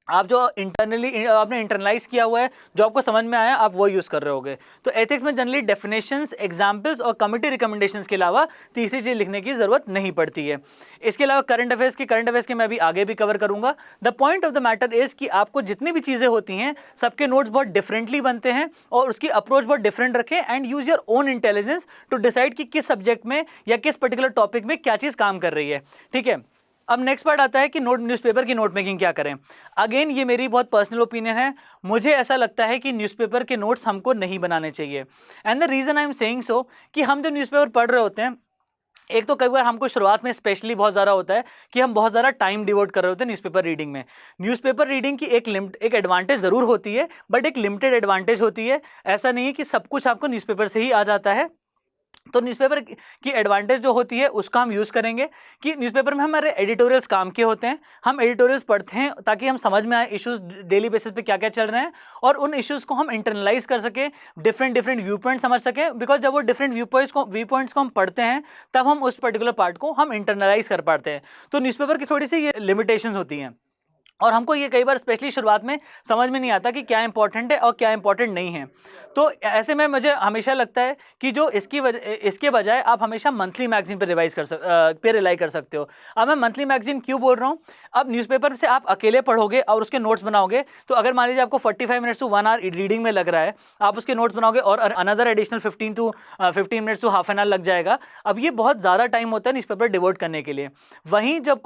आप जो इंटरनली आपने इंटरनलाइज किया हुआ है, जो आपको समझ में आया, आप वो यूज़ कर रहे होगे। तो एथिक्स में जनरली डेफिनेशंस, एग्जाम्पल्स और कमिटी रिकमेंडेशंस के अलावा तीसरी चीज़ लिखने की ज़रूरत नहीं पड़ती है। इसके अलावा करंट अफेयर्स के मैं भी आगे भी कवर करूँगा। The point of the matter is कि आपको जितनी भी चीज़ें होती हैं सबके नोट्स बहुत डिफरेंटली बनते हैं और उसकी अप्रोच बहुत डिफरेंट रखें, and use your own intelligence to decide कि किस सब्जेक्ट में या किस पर्टिकुलर टॉपिक में क्या चीज़ काम कर रही है। ठीक है, अब नेक्स्ट पार्ट आता है कि न्यूज़पेपर की नोट मेकिंग क्या करें। अगेन ये मेरी बहुत पर्सनल ओपिनियन है, मुझे ऐसा लगता है कि न्यूज़पेपर के नोट्स हमको नहीं बनाने चाहिए। And the reason I am saying so कि हम जब न्यूज़पेपर पढ़ रहे होते हैं एक तो कई बार हमको शुरुआत में स्पेशली बहुत ज़्यादा होता है कि हम बहुत ज़्यादा टाइम डिवोट कर रहे होते हैं न्यूज़पेपर रीडिंग में। न्यूज़पेपर रीडिंग की एक एडवांटेज ज़रूर होती है, बट एक लिमिटेड एडवांटेज होती है। ऐसा नहीं है कि सब कुछ आपको न्यूज़पेपर से ही आ जाता है। तो न्यूज़पेपर की एडवांटेज जो होती है उसका हम यूज़ करेंगे कि न्यूज़पेपर में हमारे एडिटोरियल्स काम के होते हैं। हम एडिटोरियल्स पढ़ते हैं ताकि हम समझ में आए इश्यूज़ डेली बेसिस पे क्या क्या चल रहे हैं, और उन इश्यूज़ को हम इंटरनलाइज कर सकें, डिफरेंट व्यू पॉइंट समझ सकें। बिकॉज जब वो डिफरेंट व्यू पॉइंट्स को हम पढ़ते हैं तब हम उस पर्टिकुलर पार्ट को हम इंटरनलाइज कर पाते हैं। तो न्यूज़पेपर की थोड़ी सी ये लिमिटेशंस होती हैं, और हमको ये कई बार स्पेशली शुरुआत में समझ में नहीं आता कि क्या इंपॉर्टेंट है और क्या इंपॉर्टेंट नहीं है। तो ऐसे में मुझे हमेशा लगता है कि जो इसके बजाय आप हमेशा मंथली मैगजीन पर रिलाई कर सकते हो। अब मैं मंथली मैगजीन क्यों बोल रहा हूँ, अब न्यूज़पेपर से आप अकेले पढ़ोगे और उसके नोट्स बनाओगे, तो अगर मान लीजिए आपको 45 मिनट्स टू 1 आवर रीडिंग में लग रहा है, आप उसके नोट्स बनाओगे और another additional 15 minutes to half an hour लग जाएगा। अब ये बहुत ज़्यादा टाइम होता है न्यूज़पेपर डिवोट करने के लिए। वहीं जब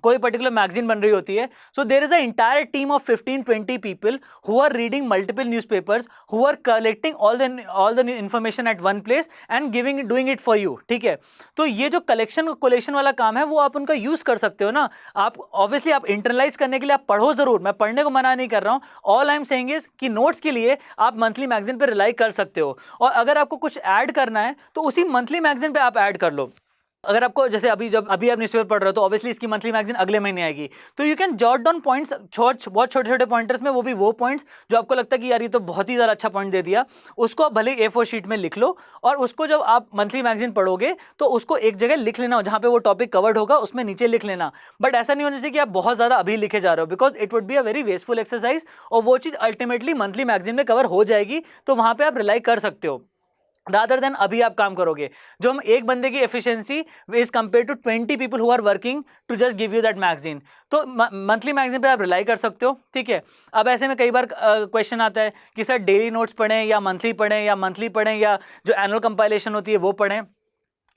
कोई पर्टिकुलर मैगजीन बन रही होती है, so there is a entire team of 15-20 people who are reading multiple newspapers, who are collecting all the information at one place and doing it for you. ठीक है, तो ये जो कोलेक्शन वाला काम है वो आप उनका यूज कर सकते हो ना। आप ऑब्वियसली आप इंटरनलाइज करने के लिए आप पढ़ो जरूर, मैं पढ़ने को मना नहीं कर रहा हूँ। All I am saying is कि नोट्स के लिए आप मंथली मैगजीन पर रिलाई कर सकते हो, और अगर आपको कुछ ऐड करना है तो उसी मंथली मैगजीन पे आप ऐड कर लो। अगर आपको जैसे अभी आप न्यूज़पेपर पढ़ रहे हो तो ऑब्वियसली इसकी मंथली मैगजीन अगले महीने आएगी, तो you can jot down points, बहुत छोटे छोटे पॉइंटर्स में, वो पॉइंट्स जो आपको लगता है कि यार ये तो बहुत ही ज़्यादा अच्छा पॉइंट दे दिया, उसको आप भले A4 शीट में लिख लो, और उसको जब आप मंथली मैगजीन पढ़ोगे तो उसको एक जगह लिख लेना, जहाँ पे वो टॉपिक कवर्ड होगा उसमें नीचे लिख लेना। बट ऐसा नहीं होना चाहिए कि आप बहुत ज़्यादा अभी लिखे जा रहे हो, because it would be a very wasteful exercise, और वो चीज़ अल्टीमेटली मंथली मैगजीन में कवर हो जाएगी, तो वहाँ पर आप रिलाई कर सकते हो। रादर देन अभी आप काम करोगे जो हम एक बंदे की efficiency is compare to 20 people who are working to just give you that magazine. तो मंथली मैगजीन पे आप रिलाई कर सकते हो। ठीक है, अब ऐसे में कई बार क्वेश्चन आता है कि सर डेली नोट्स पढ़ें या मंथली पढ़ें, या मंथली पढ़ें या जो एनुअल कंपाइलेशन होती है वो पढ़ें।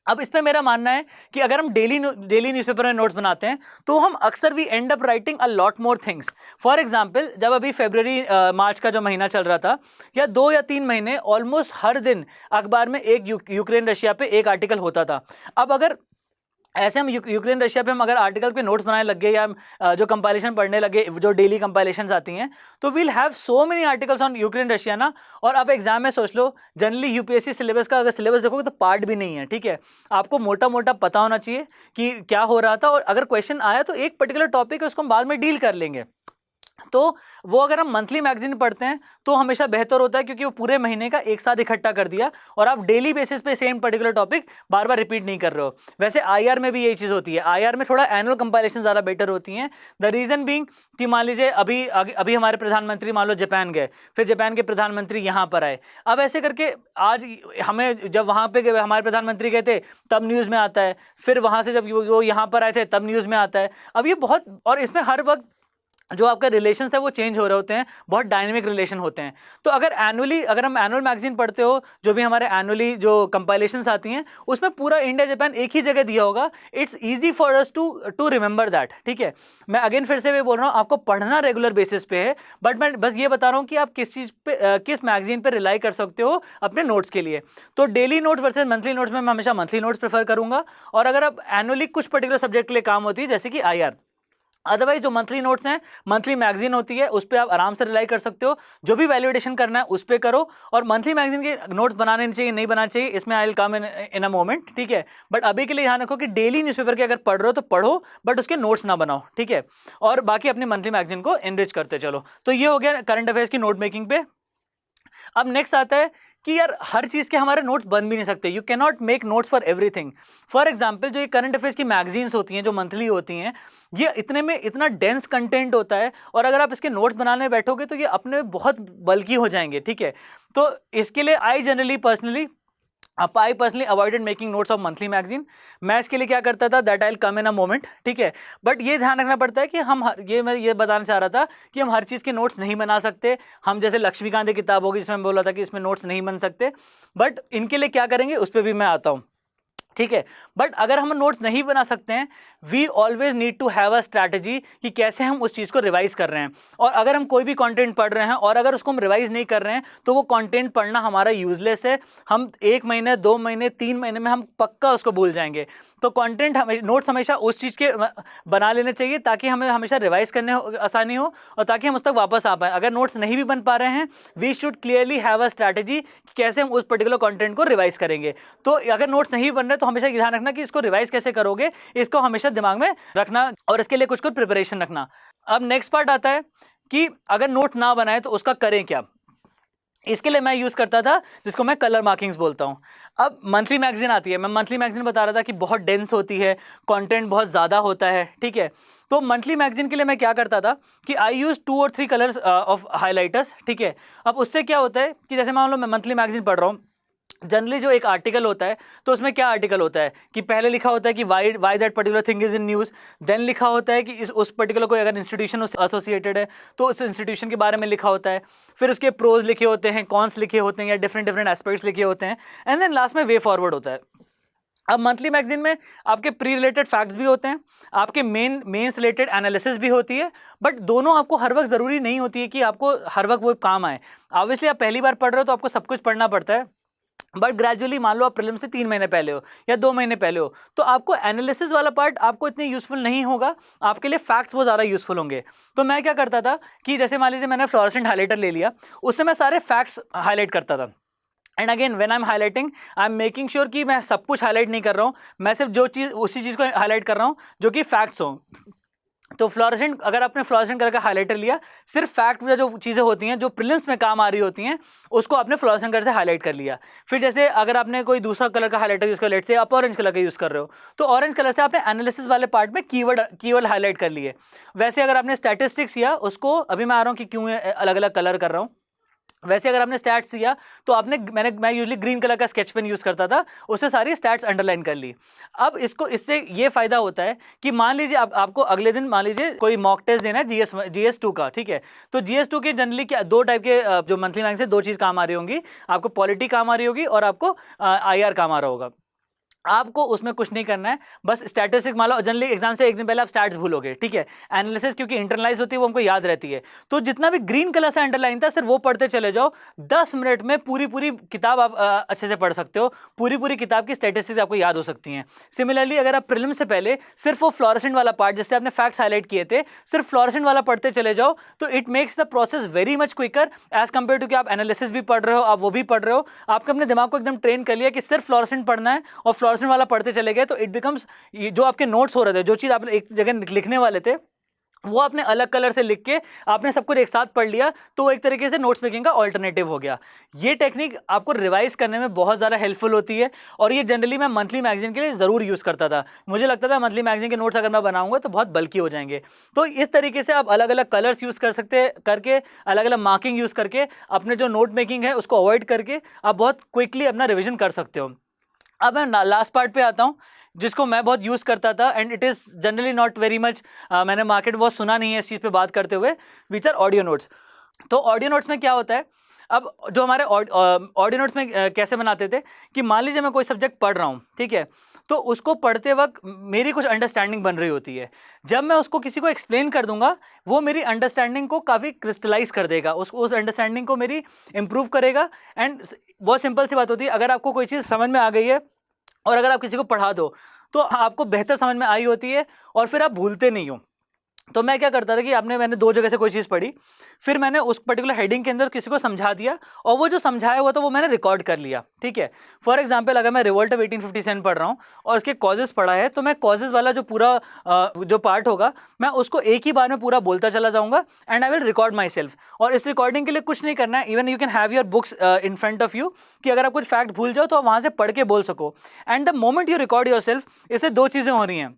अब इस पे मेरा मानना है कि अगर हम डेली न्यूज़पेपर में नोट्स बनाते हैं तो हम अक्सर we end up writing a lot more things. For example, जब अभी फरवरी मार्च का जो महीना चल रहा था, या 2 या 3 महीने ऑलमोस्ट हर दिन अखबार में एक यूक्रेन रशिया पे एक आर्टिकल होता था। अब अगर ऐसे हम यूक्रेन रशिया पे हम अगर आर्टिकल पे नोट्स बनाने लग गए, या जो कंपाइलेशन पढ़ने लगे, जो डेली कंपाइलेशंस आती हैं, तो we'll have so many articles on Ukraine Russia ना। और आप एग्जाम में सोच लो, जनरली यूपीएससी सिलेबस का अगर सिलेबस देखोगे तो पार्ट भी नहीं है। ठीक है, आपको मोटा मोटा पता होना चाहिए कि क्या हो रहा था, और अगर क्वेश्चन आया तो एक पर्टिकुलर टॉपिक है उसको हम बाद में डील कर लेंगे। तो वो अगर हम मंथली मैगजीन पढ़ते हैं तो हमेशा बेहतर होता है, क्योंकि वो पूरे महीने का एक साथ इकट्ठा कर दिया, और आप डेली बेसिस पे सेम पर्टिकुलर टॉपिक बार बार रिपीट नहीं कर रहे हो। वैसे आईआर में भी यही चीज़ होती है, आईआर में थोड़ा एनुअल कंपाइलेशन ज़्यादा बेटर होती हैं। द रीज़न बीइंग कि मान लीजिए अभी हमारे प्रधानमंत्री मान लो जापान गए, फिर जापान के प्रधानमंत्री यहाँ पर आए। अब ऐसे करके आज हमें जब वहाँ पे हमारे प्रधानमंत्री गए थे तब न्यूज़ में आता है, फिर वहाँ से जब वो यहाँ पर आए थे तब न्यूज़ में आता है। अब ये बहुत, और इसमें हर वक्त जो आपके रिलेशंस है वो चेंज हो रहे होते हैं, बहुत डायनेमिक रिलेशन होते हैं। तो अगर हम एनुअल मैगजीन पढ़ते हो, जो भी हमारे एनुअली जो कंपाइलेशंस आती हैं उसमें पूरा इंडिया जापान एक ही जगह दिया होगा, it's easy for us to remember that. ठीक है, मैं अगेन फिर से भी बोल रहा हूँ, आपको पढ़ना रेगुलर बेसिस पे है, बट मैं बस ये बता रहा हूँ कि आप किस चीज़ पे, किस मैगजीन पर रिलाई कर सकते हो अपने नोट्स के लिए। तो daily notes versus monthly notes में मैं हमेशा मंथली नोट्स प्रेफर करूँगा। और अगर आप एनुअली कुछ पर्टिकुलर सब्जेक्ट के लिए काम होती है, जैसे कि आईआर, अदरवाइज जो मंथली नोट्स हैं, मंथली मैगजीन होती है, उस पर आप आराम से रिलाई कर सकते हो। जो भी वैलिडेशन करना है उस पर करो, और मंथली मैगजीन के नोट्स बनाने चाहिए नहीं बनाने चाहिए, इसमें I will come in a moment. ठीक है, बट अभी के लिए ध्यान रखो कि डेली न्यूज़पेपर के अगर पढ़ रहे हो तो पढ़ो, बट उसके नोट्स ना बनाओ। ठीक है, और बाकी अपनी मंथली मैगजीन को एनरिच करते चलो। तो ये हो गया करंट अफेयर्स की नोट मेकिंग पे। अब नेक्स्ट आता है कि यार हर चीज़ के हमारे नोट्स बन भी नहीं सकते, you can not make notes for everything. For example, जो ये करंट अफेयर्स की मैगजीन्स होती हैं जो मंथली होती हैं, ये इतने में इतना डेंस कंटेंट होता है, और अगर आप इसके नोट्स बनाने बैठोगे तो ये अपने बहुत बल्कि हो जाएंगे। ठीक है, तो इसके लिए I personally avoided making notes of monthly magazine. मैं इसके लिए क्या करता था, that I will come in a moment. ठीक है, बट ये ध्यान रखना पड़ता है कि मैं ये बताना चाह रहा था कि हम हर चीज़ के नोट्स नहीं बना सकते। हम जैसे लक्ष्मीकांत की किताब होगी जिसमें बोला था कि इसमें नोट्स नहीं बन सकते, बट इनके लिए क्या करेंगे उस पर भी मैं आता हूँ। ठीक है। बट अगर हम नोट्स नहीं बना सकते हैं, we always need to have a strategy कि कैसे हम उस चीज़ को रिवाइज कर रहे हैं। और अगर हम कोई भी कंटेंट पढ़ रहे हैं और अगर उसको हम रिवाइज नहीं कर रहे हैं तो वो कंटेंट पढ़ना हमारा यूजलेस है। हम 1 महीने 2 महीने 3 महीने में हम पक्का उसको भूल जाएंगे। तो कंटेंट नोट्स हमेशा उस चीज़ के बना लेने चाहिए ताकि हमें हमेशा रिवाइज करने आसानी हो और ताकि हम उस तक वापस आ पाए। अगर नोट्स नहीं भी बन पा रहे हैं, we should clearly have a strategy कि कैसे हम उस पर्टिकुलर कंटेंट को रिवाइज करेंगे। तो अगर नोट्स नहीं बन रहे तो हमेशा ध्यान रखना कि इसको रिवाइज कैसे करोगे, इसको हमेशा दिमाग में रखना और इसके लिए कुछ प्रिपरेशन रखना। अब नेक्स्ट पार्ट आता है कि अगर नोट ना बनाए तो उसका करें क्या। इसके लिए मैं यूज़ करता था जिसको मैं कलर मार्किंग्स बोलता हूँ। अब मंथली मैगजीन आती है, मैं मंथली मैगजीन बता रहा था कि बहुत डेंस होती है, कंटेंट बहुत ज़्यादा होता है, ठीक है। तो मंथली मैगजीन के लिए मैं क्या करता था कि आई यूज़ 2 और 3 कलर्स ऑफ हाईलाइटर्स, ठीक है। अब उससे क्या होता है कि जैसे मान लो मैं मंथली मैगजीन पढ़ रहा हूँ, जनरली जो एक आर्टिकल होता है तो उसमें क्या आर्टिकल होता है कि पहले लिखा होता है कि why that particular thing is in news, देन लिखा होता है कि उस पर्टिकुलर कोई अगर इंस्टीट्यूशन उससे एसोसिएटेड है तो उस इंस्टीट्यूशन के बारे में लिखा होता है, फिर उसके प्रोज लिखे होते हैं, कॉन्स लिखे होते हैं या डिफरेंट एस्पेक्ट्स लिखे होते हैं, एंड देन लास्ट में वे फॉरवर्ड होता है। अब मंथली मैगजीन में आपके प्री रिलेटेड फैक्ट्स भी होते हैं, आपके मेन से रिलेटेड एनालिसिस भी होती है, बट दोनों आपको हर वक्त ज़रूरी नहीं होती है कि आपको हर वक्त वो काम आए। ऑब्वियसली आप पहली बार पढ़ रहे हो तो आपको सब कुछ पढ़ना पड़ता है, बट ग्रेजुअली मान लो आप प्रीलिम से 3 महीने पहले हो या 2 महीने पहले हो तो आपको एनालिसिस वाला पार्ट आपको इतनी यूजफुल नहीं होगा, आपके लिए फैक्ट्स वो ज़्यादा यूजफुल होंगे। तो मैं क्या करता था कि जैसे मान लीजिए मैंने फ्लोरेसेंट हाइलाइटर ले लिया, उससे मैं सारे फैक्ट्स हाईलाइट करता था। And again when I am highlighting, I am making sure कि मैं सब कुछ हाईलाइट नहीं कर रहा हूँ, मैं सिर्फ जो चीज़ उसी चीज़ को हाईलाइट कर रहा हूँ जो कि फैक्ट्स हों। तो फ्लोरेसेंट, अगर आपने फ्लोरेसेंट कलर का हाइलाइटर लिया, सिर्फ फैक्ट जो चीज़ें होती हैं जो प्रीलिम्स में काम आ रही होती हैं उसको आपने फ्लोरेसेंट कलर से हाईलाइट कर लिया। फिर जैसे अगर आपने कोई दूसरा कलर का हाइलाइटर यूज़ कर, लेट से आप ऑरेंज कलर का यूज़ कर रहे हो तो ऑरेंज कलर से आपने एनालिसिस वाले पार्ट में कीवर्ड हाईलाइट कर लिए। वैसे अगर आपने स्टैटिस्टिक्स किया उसको, अभी मैं आ रहा हूँ कि क्यों अलग अलग कलर कर रहा हूँ, वैसे अगर आपने स्टैट्स दिया तो मैं यूजुअली ग्रीन कलर का स्केच पेन यूज़ करता था, उससे सारी स्टैट्स अंडरलाइन कर ली। अब इससे ये फ़ायदा होता है कि मान लीजिए आपको अगले दिन मान लीजिए कोई मॉक टेस्ट देना है GS2 का, ठीक है। तो GS2 के जनरली क्या 2 टाइप के जो मंथली मैगजीन से 2 चीज़ काम आ रही होंगी, आपको पॉलिटी काम आ रही होगी और आपको IR काम आ रहा होगा। आपको उसमें कुछ नहीं करना है, बस स्टैटिस्टिक्स मान लो जनरली एग्जाम से एक दिन पहले आप स्टैट्स भूलोगे, ठीक है। एनालिसिस क्योंकि इंटरनलाइज होती है वो हमको याद रहती है, तो जितना भी ग्रीन कलर से अंडरलाइन था सिर्फ वो पढ़ते चले जाओ। 10 मिनट में पूरी किताब आप अच्छे से पढ़ सकते हो, पूरी किताब की स्टैटिस्टिक्स आपको याद हो सकती हैं। सिमिलरली अगर आप प्रीलिम से पहले सिर्फ वो फ्लोरेसेंट वाला पार्ट जिससे आपने फैक्ट्स हाईलाइट किए थे, सिर्फ फ्लोरेसेंट वाला पढ़ते चले जाओ तो it makes the process very much quicker as compare to कि आप एनालिसिस भी पढ़ रहे हो, आप वो भी पढ़ रहे हो। आपने अपने दिमाग को एकदम ट्रेन कर लिया कि सिर्फ फ्लोरेसेंट पढ़ना है और फ्लोरेसेंट वाला पढ़ते चले गए, तो इट बिकम्स, जो आपके नोट्स हो रहे थे, जो चीज़ आप एक जगह लिखने वाले थे वो आपने अलग कलर से लिख के आपने सब कुछ एक साथ पढ़ लिया, तो वो एक तरीके से नोट्स मेकिंग का ऑल्टरनेटिव हो गया। ये टेक्निक आपको रिवाइज करने में बहुत ज़्यादा हेल्पफुल होती है और ये जनरली मैं मंथली मैगजीन के लिए ज़रूर यूज़ करता था। मुझे लगता था मंथली मैगजीन के नोट्स अगर मैं बनाऊंगा तो बहुत बल्कि हो जाएंगे। तो इस तरीके से आप अलग अलग कलर्स यूज़ कर सकते करके, अलग अलग मार्किंग यूज़ करके अपने जो नोट मेकिंग है उसको अवॉइड करके आप बहुत क्विकली अपना रिविजन कर सकते हो। अब मैं लास्ट पार्ट पे आता हूँ जिसको मैं बहुत यूज़ करता था and it is generally not very much, मैंने मार्केट में बहुत सुना नहीं है इस चीज़ पे बात करते हुए, विच आर ऑडियो नोट्स। तो ऑडियो नोट्स में क्या होता है, अब जो हमारे ऑडियो नोट्स में कैसे बनाते थे कि मान लीजिए मैं कोई सब्जेक्ट पढ़ रहा हूँ, ठीक है, तो उसको पढ़ते वक्त मेरी कुछ अंडरस्टैंडिंग बन रही होती है। जब मैं उसको किसी को एक्सप्लेन कर दूंगा वो मेरी अंडरस्टैंडिंग को काफ़ी क्रिस्टलाइज कर देगा, उस अंडरस्टैंडिंग को मेरी इंप्रूव करेगा। एंड बहुत सिंपल सी बात होती है, अगर आपको कोई चीज़ समझ में आ गई है और अगर आप किसी को पढ़ा दो तो आपको बेहतर समझ में आई होती है और फिर आप भूलते नहीं हो। तो मैं क्या करता था कि मैंने 2 जगह से कोई चीज़ पढ़ी, फिर मैंने उस पर्टिकुलर हेडिंग के अंदर किसी को समझा दिया और वो जो समझाया हुआ था वो मैंने रिकॉर्ड कर लिया, ठीक है। फॉर एग्जांपल अगर मैं रिवोल्ट ऑफ 1857 पढ़ रहा हूँ और उसके कॉजेज़ पढ़ा है तो मैं कॉजेज़ वाला जो पूरा जो पार्ट होगा मैं उसको एक ही बार में पूरा बोलता चला जाऊँगा and I will record my self. और इस रिकॉर्डिंग के लिए कुछ नहीं करना है, even you can have your books in front of you कि अगर आप कुछ फैक्ट भूल जाओ तो आप वहाँ से पढ़ के बोल सको। And the moment you record your self, इससे 2 चीज़ें हो रही हैं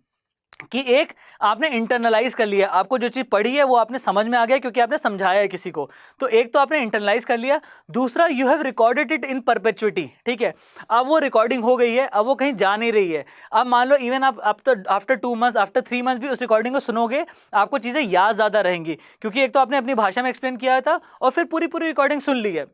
कि एक, आपने इंटरनलाइज कर लिया, आपको जो चीज़ पढ़ी है वो आपने समझ में आ गया क्योंकि आपने समझाया है किसी को, तो एक तो आपने इंटरनलाइज कर लिया। दूसरा, you have recorded it in perpetuity, ठीक है। अब वो रिकॉर्डिंग हो गई है, अब वो कहीं जा नहीं रही है। अब मान लो इवन आप आफ्टर 2 मंथ्स, आफ्टर 3 मंथ्स भी उस रिकॉर्डिंग को सुनोगे, आपको चीज़ें याद ज़्यादा रहेंगी क्योंकि एक तो आपने अपनी भाषा में एक्सप्लेन किया था और फिर पूरी रिकॉर्डिंग सुन ली है।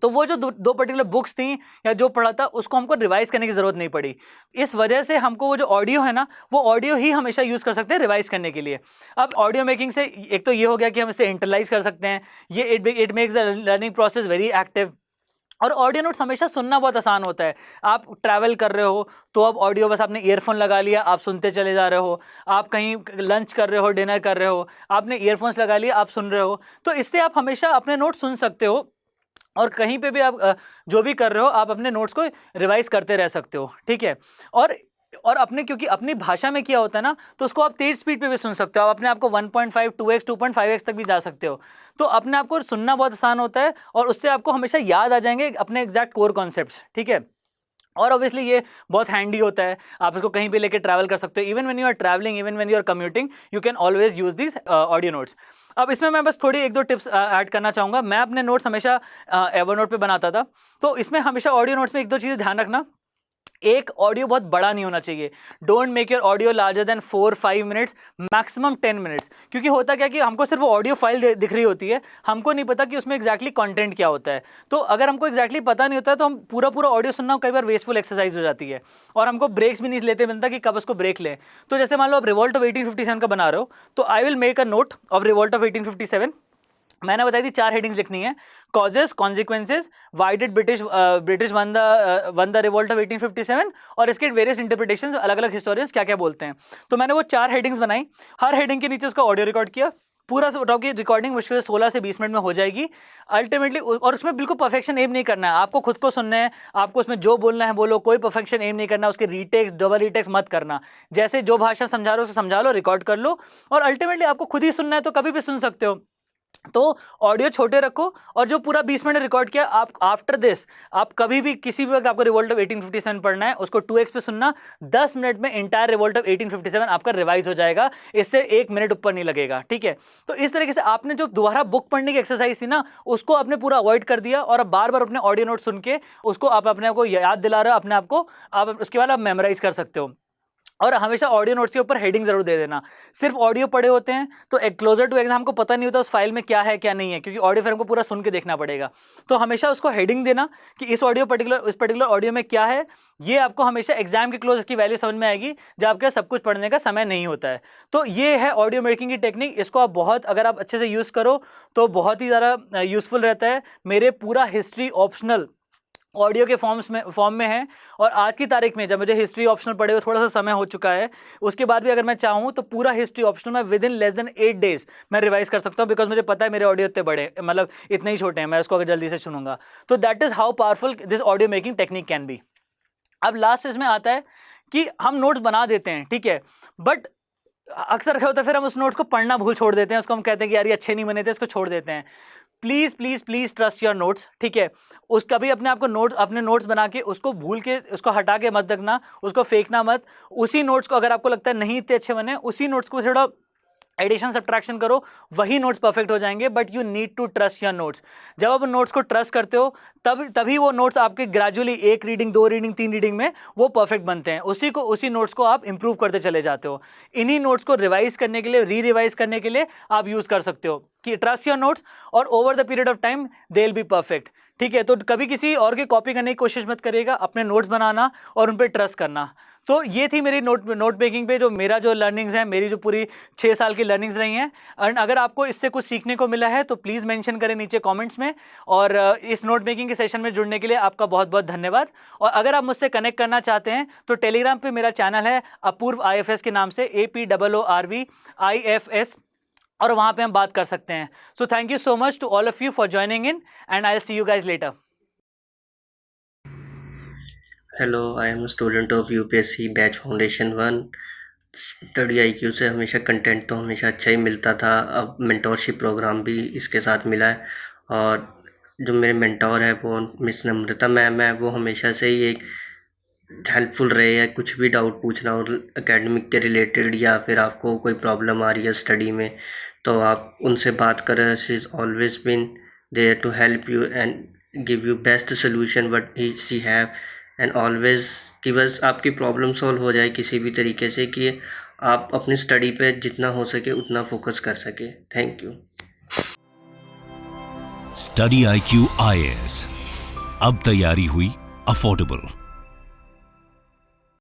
तो वो जो दो पर्टिकुलर बुक्स थी या जो पढ़ा था उसको हमको रिवाइज करने की ज़रूरत नहीं पड़ी। इस वजह से हमको वो जो ऑडियो है ना, वो ऑडियो ही हमेशा यूज़ कर सकते हैं रिवाइज करने के लिए। अब ऑडियो मेकिंग से एक तो ये हो गया कि हम इसे इंटरलाइज कर सकते हैं, ये it makes the learning process very active. और ऑडियो नोट्स हमेशा सुनना बहुत आसान होता है। आप ट्रैवल कर रहे हो तो अब ऑडियो बस आपने ईयरफोन लगा लिया, आप सुनते चले जा रहे हो। आप कहीं लंच कर रहे हो, डिनर कर रहे हो, आपने ईयरफोन्स लगा लिए, आप सुन रहे हो। तो इससे आप हमेशा अपने नोट्स सुन सकते हो और कहीं पे भी आप जो भी कर रहे हो आप अपने नोट्स को रिवाइज करते रह सकते हो, ठीक है। और अपने क्योंकि अपनी भाषा में किया होता है ना, तो उसको आप तेज स्पीड पे भी सुन सकते हो। आप अपने आप को 1.5 2x 2.5x तक भी जा सकते हो। तो अपने आप को सुनना बहुत आसान होता है और उससे आपको हमेशा याद आ जाएंगे अपने एग्जैक्ट कोर कॉन्सेप्ट्स, ठीक है। और ऑब्वियसली ये बहुत हैंडी होता है, आप इसको कहीं भी लेके ट्रैवल कर सकते हो। Even when you are travelling, even when you are commuting, you can always use this audio notes. अब इसमें मैं बस थोड़ी एक दो टिप्स ऐड करना चाहूँगा। मैं अपने नोट्स हमेशा एवरनोट पे बनाता था, तो इसमें हमेशा ऑडियो नोट्स में एक दो चीज़ें ध्यान रखना। एक, ऑडियो बहुत बड़ा नहीं होना चाहिए। Don't make your audio larger than 4-5 minutes, maximum 10 minutes. क्योंकि होता क्या कि हमको सिर्फ वो ऑडियो फाइल दिख रही होती है, हमको नहीं पता कि उसमें एग्जैक्टली कंटेंट क्या होता है। तो अगर हमको एग्जैक्टली पता नहीं होता है तो हम पूरा ऑडियो सुनना कई बार वेस्टफुल एक्सरसाइज हो जाती है और हमको ब्रेक्स भी नहीं लेते बनता कि कब उसको ब्रेक लें। तो जैसे मान लो आप रिवॉल्ट ऑफ 1857 का बना रहे हो, तो I will make a note of revolt of 1857। मैंने बताई थी 4 हेडिंग्स लिखनी है: causes, consequences, why did British one the revolt of 1857, और इसके वेरियस इंटरप्रिटेशंस, अलग अलग हिस्टोरियंस क्या क्या बोलते हैं। तो मैंने वो 4 हेडिंग्स बनाई, हर हेडिंग के नीचे उसका ऑडियो रिकॉर्ड किया। पूरा की रिकॉर्डिंग मुश्किल से 16 से 20 मिनट में हो जाएगी अल्टीमेटली। और उसमें बिल्कुल परफेक्शन एम नहीं करना है, आपको खुद को सुनना है, आपको उसमें जो बोलना है बोलो, कोई परफेक्शन एम नहीं करना। उसके रीटेक्स, डबल रीटेक्स मत करना। जैसे जो भाषा समझा रहे हो उसे समझा लो, रिकॉर्ड कर लो, और अल्टीमेटली आपको खुद ही सुनना है तो कभी भी सुन सकते हो। तो ऑडियो छोटे रखो और जो पूरा 20 मिनट रिकॉर्ड किया, आप आफ्टर दिस आप कभी भी किसी भी वक्त आपको रिवोल्ट ऑफ 1857 पढ़ना है, उसको 2x पे सुनना। 10 मिनट में इंटायर रिवोल्ट ऑफ 1857 आपका रिवाइज हो जाएगा, इससे 1 मिनट ऊपर नहीं लगेगा, ठीक है। तो इस तरीके से आपने जो दोबारा बुक पढ़ने की एक्सरसाइज थी ना, उसको आपने पूरा अवॉइड कर दिया और अब बार बार अपने ऑडियो नोट सुन के उसको आप अपने आप को याद दिला रहे हो, अपने आप को आप उसके बाद आप मेमोराइज कर सकते हो। और हमेशा ऑडियो नोट्स के ऊपर हेडिंग जरूर दे देना। सिर्फ ऑडियो पढ़े होते हैं तो एक क्लोजर टू एग्जाम को पता नहीं होता उस फाइल में क्या है क्या नहीं है, क्योंकि ऑडियो फिर हमको पूरा सुन के देखना पड़ेगा। तो हमेशा उसको हेडिंग देना कि इस पर्टिकुलर ऑडियो में क्या है। ये आपको हमेशा एग्जाम के क्लोज की वैल्यू समझ में आएगी जब आपके सब कुछ पढ़ने का समय नहीं होता है। तो ये है ऑडियो मेकिंग की टेक्निक। इसको आप अगर आप अच्छे से यूज़ करो तो बहुत ही ज़्यादा यूज़फुल रहता है। मेरे पूरा हिस्ट्री ऑप्शनल ऑडियो के फॉर्म में है, और आज की तारीख में जब मुझे हिस्ट्री ऑप्शनल पढ़े हुए थोड़ा सा समय हो चुका है, उसके बाद भी अगर मैं चाहूँ तो पूरा हिस्ट्री ऑप्शनल मैं with in less than 8 days मैं रिवाइज कर सकता हूँ, बिकॉज मुझे पता है मेरे ऑडियो इतने बड़े, मतलब इतने ही छोटे हैं, मैं उसको अगर जल्दी से सुनूंगा। तो that is how powerful this audio making technique can be. अब लास्ट इसमें आता है कि हम नोट्स बना देते हैं, ठीक है, बट अक्सर क्या होता है फिर हम उस नोट्स को पढ़ना भूल छोड़ देते हैं, उसको हम कहते हैं कि यार ये अच्छे नहीं बने थे, इसको छोड़ देते हैं। Please please please trust your notes, ठीक है। उस कभी अपने आप को अपने नोट्स बना के उसको भूल के उसको हटा के मत रखना, उसको फेंकना मत। उसी नोट्स को अगर आपको लगता है नहीं इतने अच्छे बने, उसी नोट्स को थोड़ा एडिशन सब्ट्रैक्शन करो, वही नोट्स परफेक्ट हो जाएंगे। But you need to trust your notes. जब आप नोट्स को ट्रस्ट करते हो तभी वो नोट्स आपके ग्रेजुअली 1 रीडिंग 2 रीडिंग 3 रीडिंग में वो परफेक्ट बनते हैं। उसी नोट्स को आप इंप्रूव करते चले जाते हो। इन्हीं नोट्स को रिवाइज करने के लिए, रिवाइज करने के लिए आप यूज़ कर सकते हो कि ट्रस्ट योर नोट्स, और over the period of time they will be perfect, ठीक है। तो कभी किसी और की कॉपी करने की कोशिश मत करिएगा, अपने नोट्स बनाना और उन पर ट्रस्ट करना। तो ये थी मेरी नोट मेकिंग पे मेरा जो लर्निंग्स है, मेरी जो पूरी 6 साल की लर्निंग्स रही हैं। एंड अगर आपको इससे कुछ सीखने को मिला है तो प्लीज़ मेंशन करें नीचे कमेंट्स में। और इस नोट मेकिंग के सेशन में जुड़ने के लिए आपका बहुत बहुत धन्यवाद। और अगर आप मुझसे कनेक्ट करना चाहते हैं तो टेलीग्राम पे मेरा चैनल है अपूर्व IFS के नाम से, APOORV IFS, और वहाँ पे हम बात कर सकते हैं। So thank you so much to all of you for joining in, and I will see you guys later. Hello, I am student of UPSC batch foundation 1। Study IQ से हमेशा कंटेंट तो हमेशा अच्छा ही मिलता था, अब मेंटोरशिप प्रोग्राम भी इसके साथ मिला है। और जो मेरे मेंटोर है वो मिस नम्रता मैम है, वो हमेशा से ही एक हेल्पफुल रहे हैं। कुछ भी डाउट पूछना और एकेडमिक के रिलेटेड, या फिर आपको कोई प्रॉब्लम आ रही है स्टडी में, तो आप उनसे बात करें। She is always been there to help you and give you best solution what she have, and always कि बस आपकी प्रॉब्लम सॉल्व हो जाए किसी भी तरीके से, कि आप अपनी स्टडी पे जितना हो सके उतना फोकस कर सके। Thank you. Study IQ IAS अब तैयारी हुई अफोर्डेबल।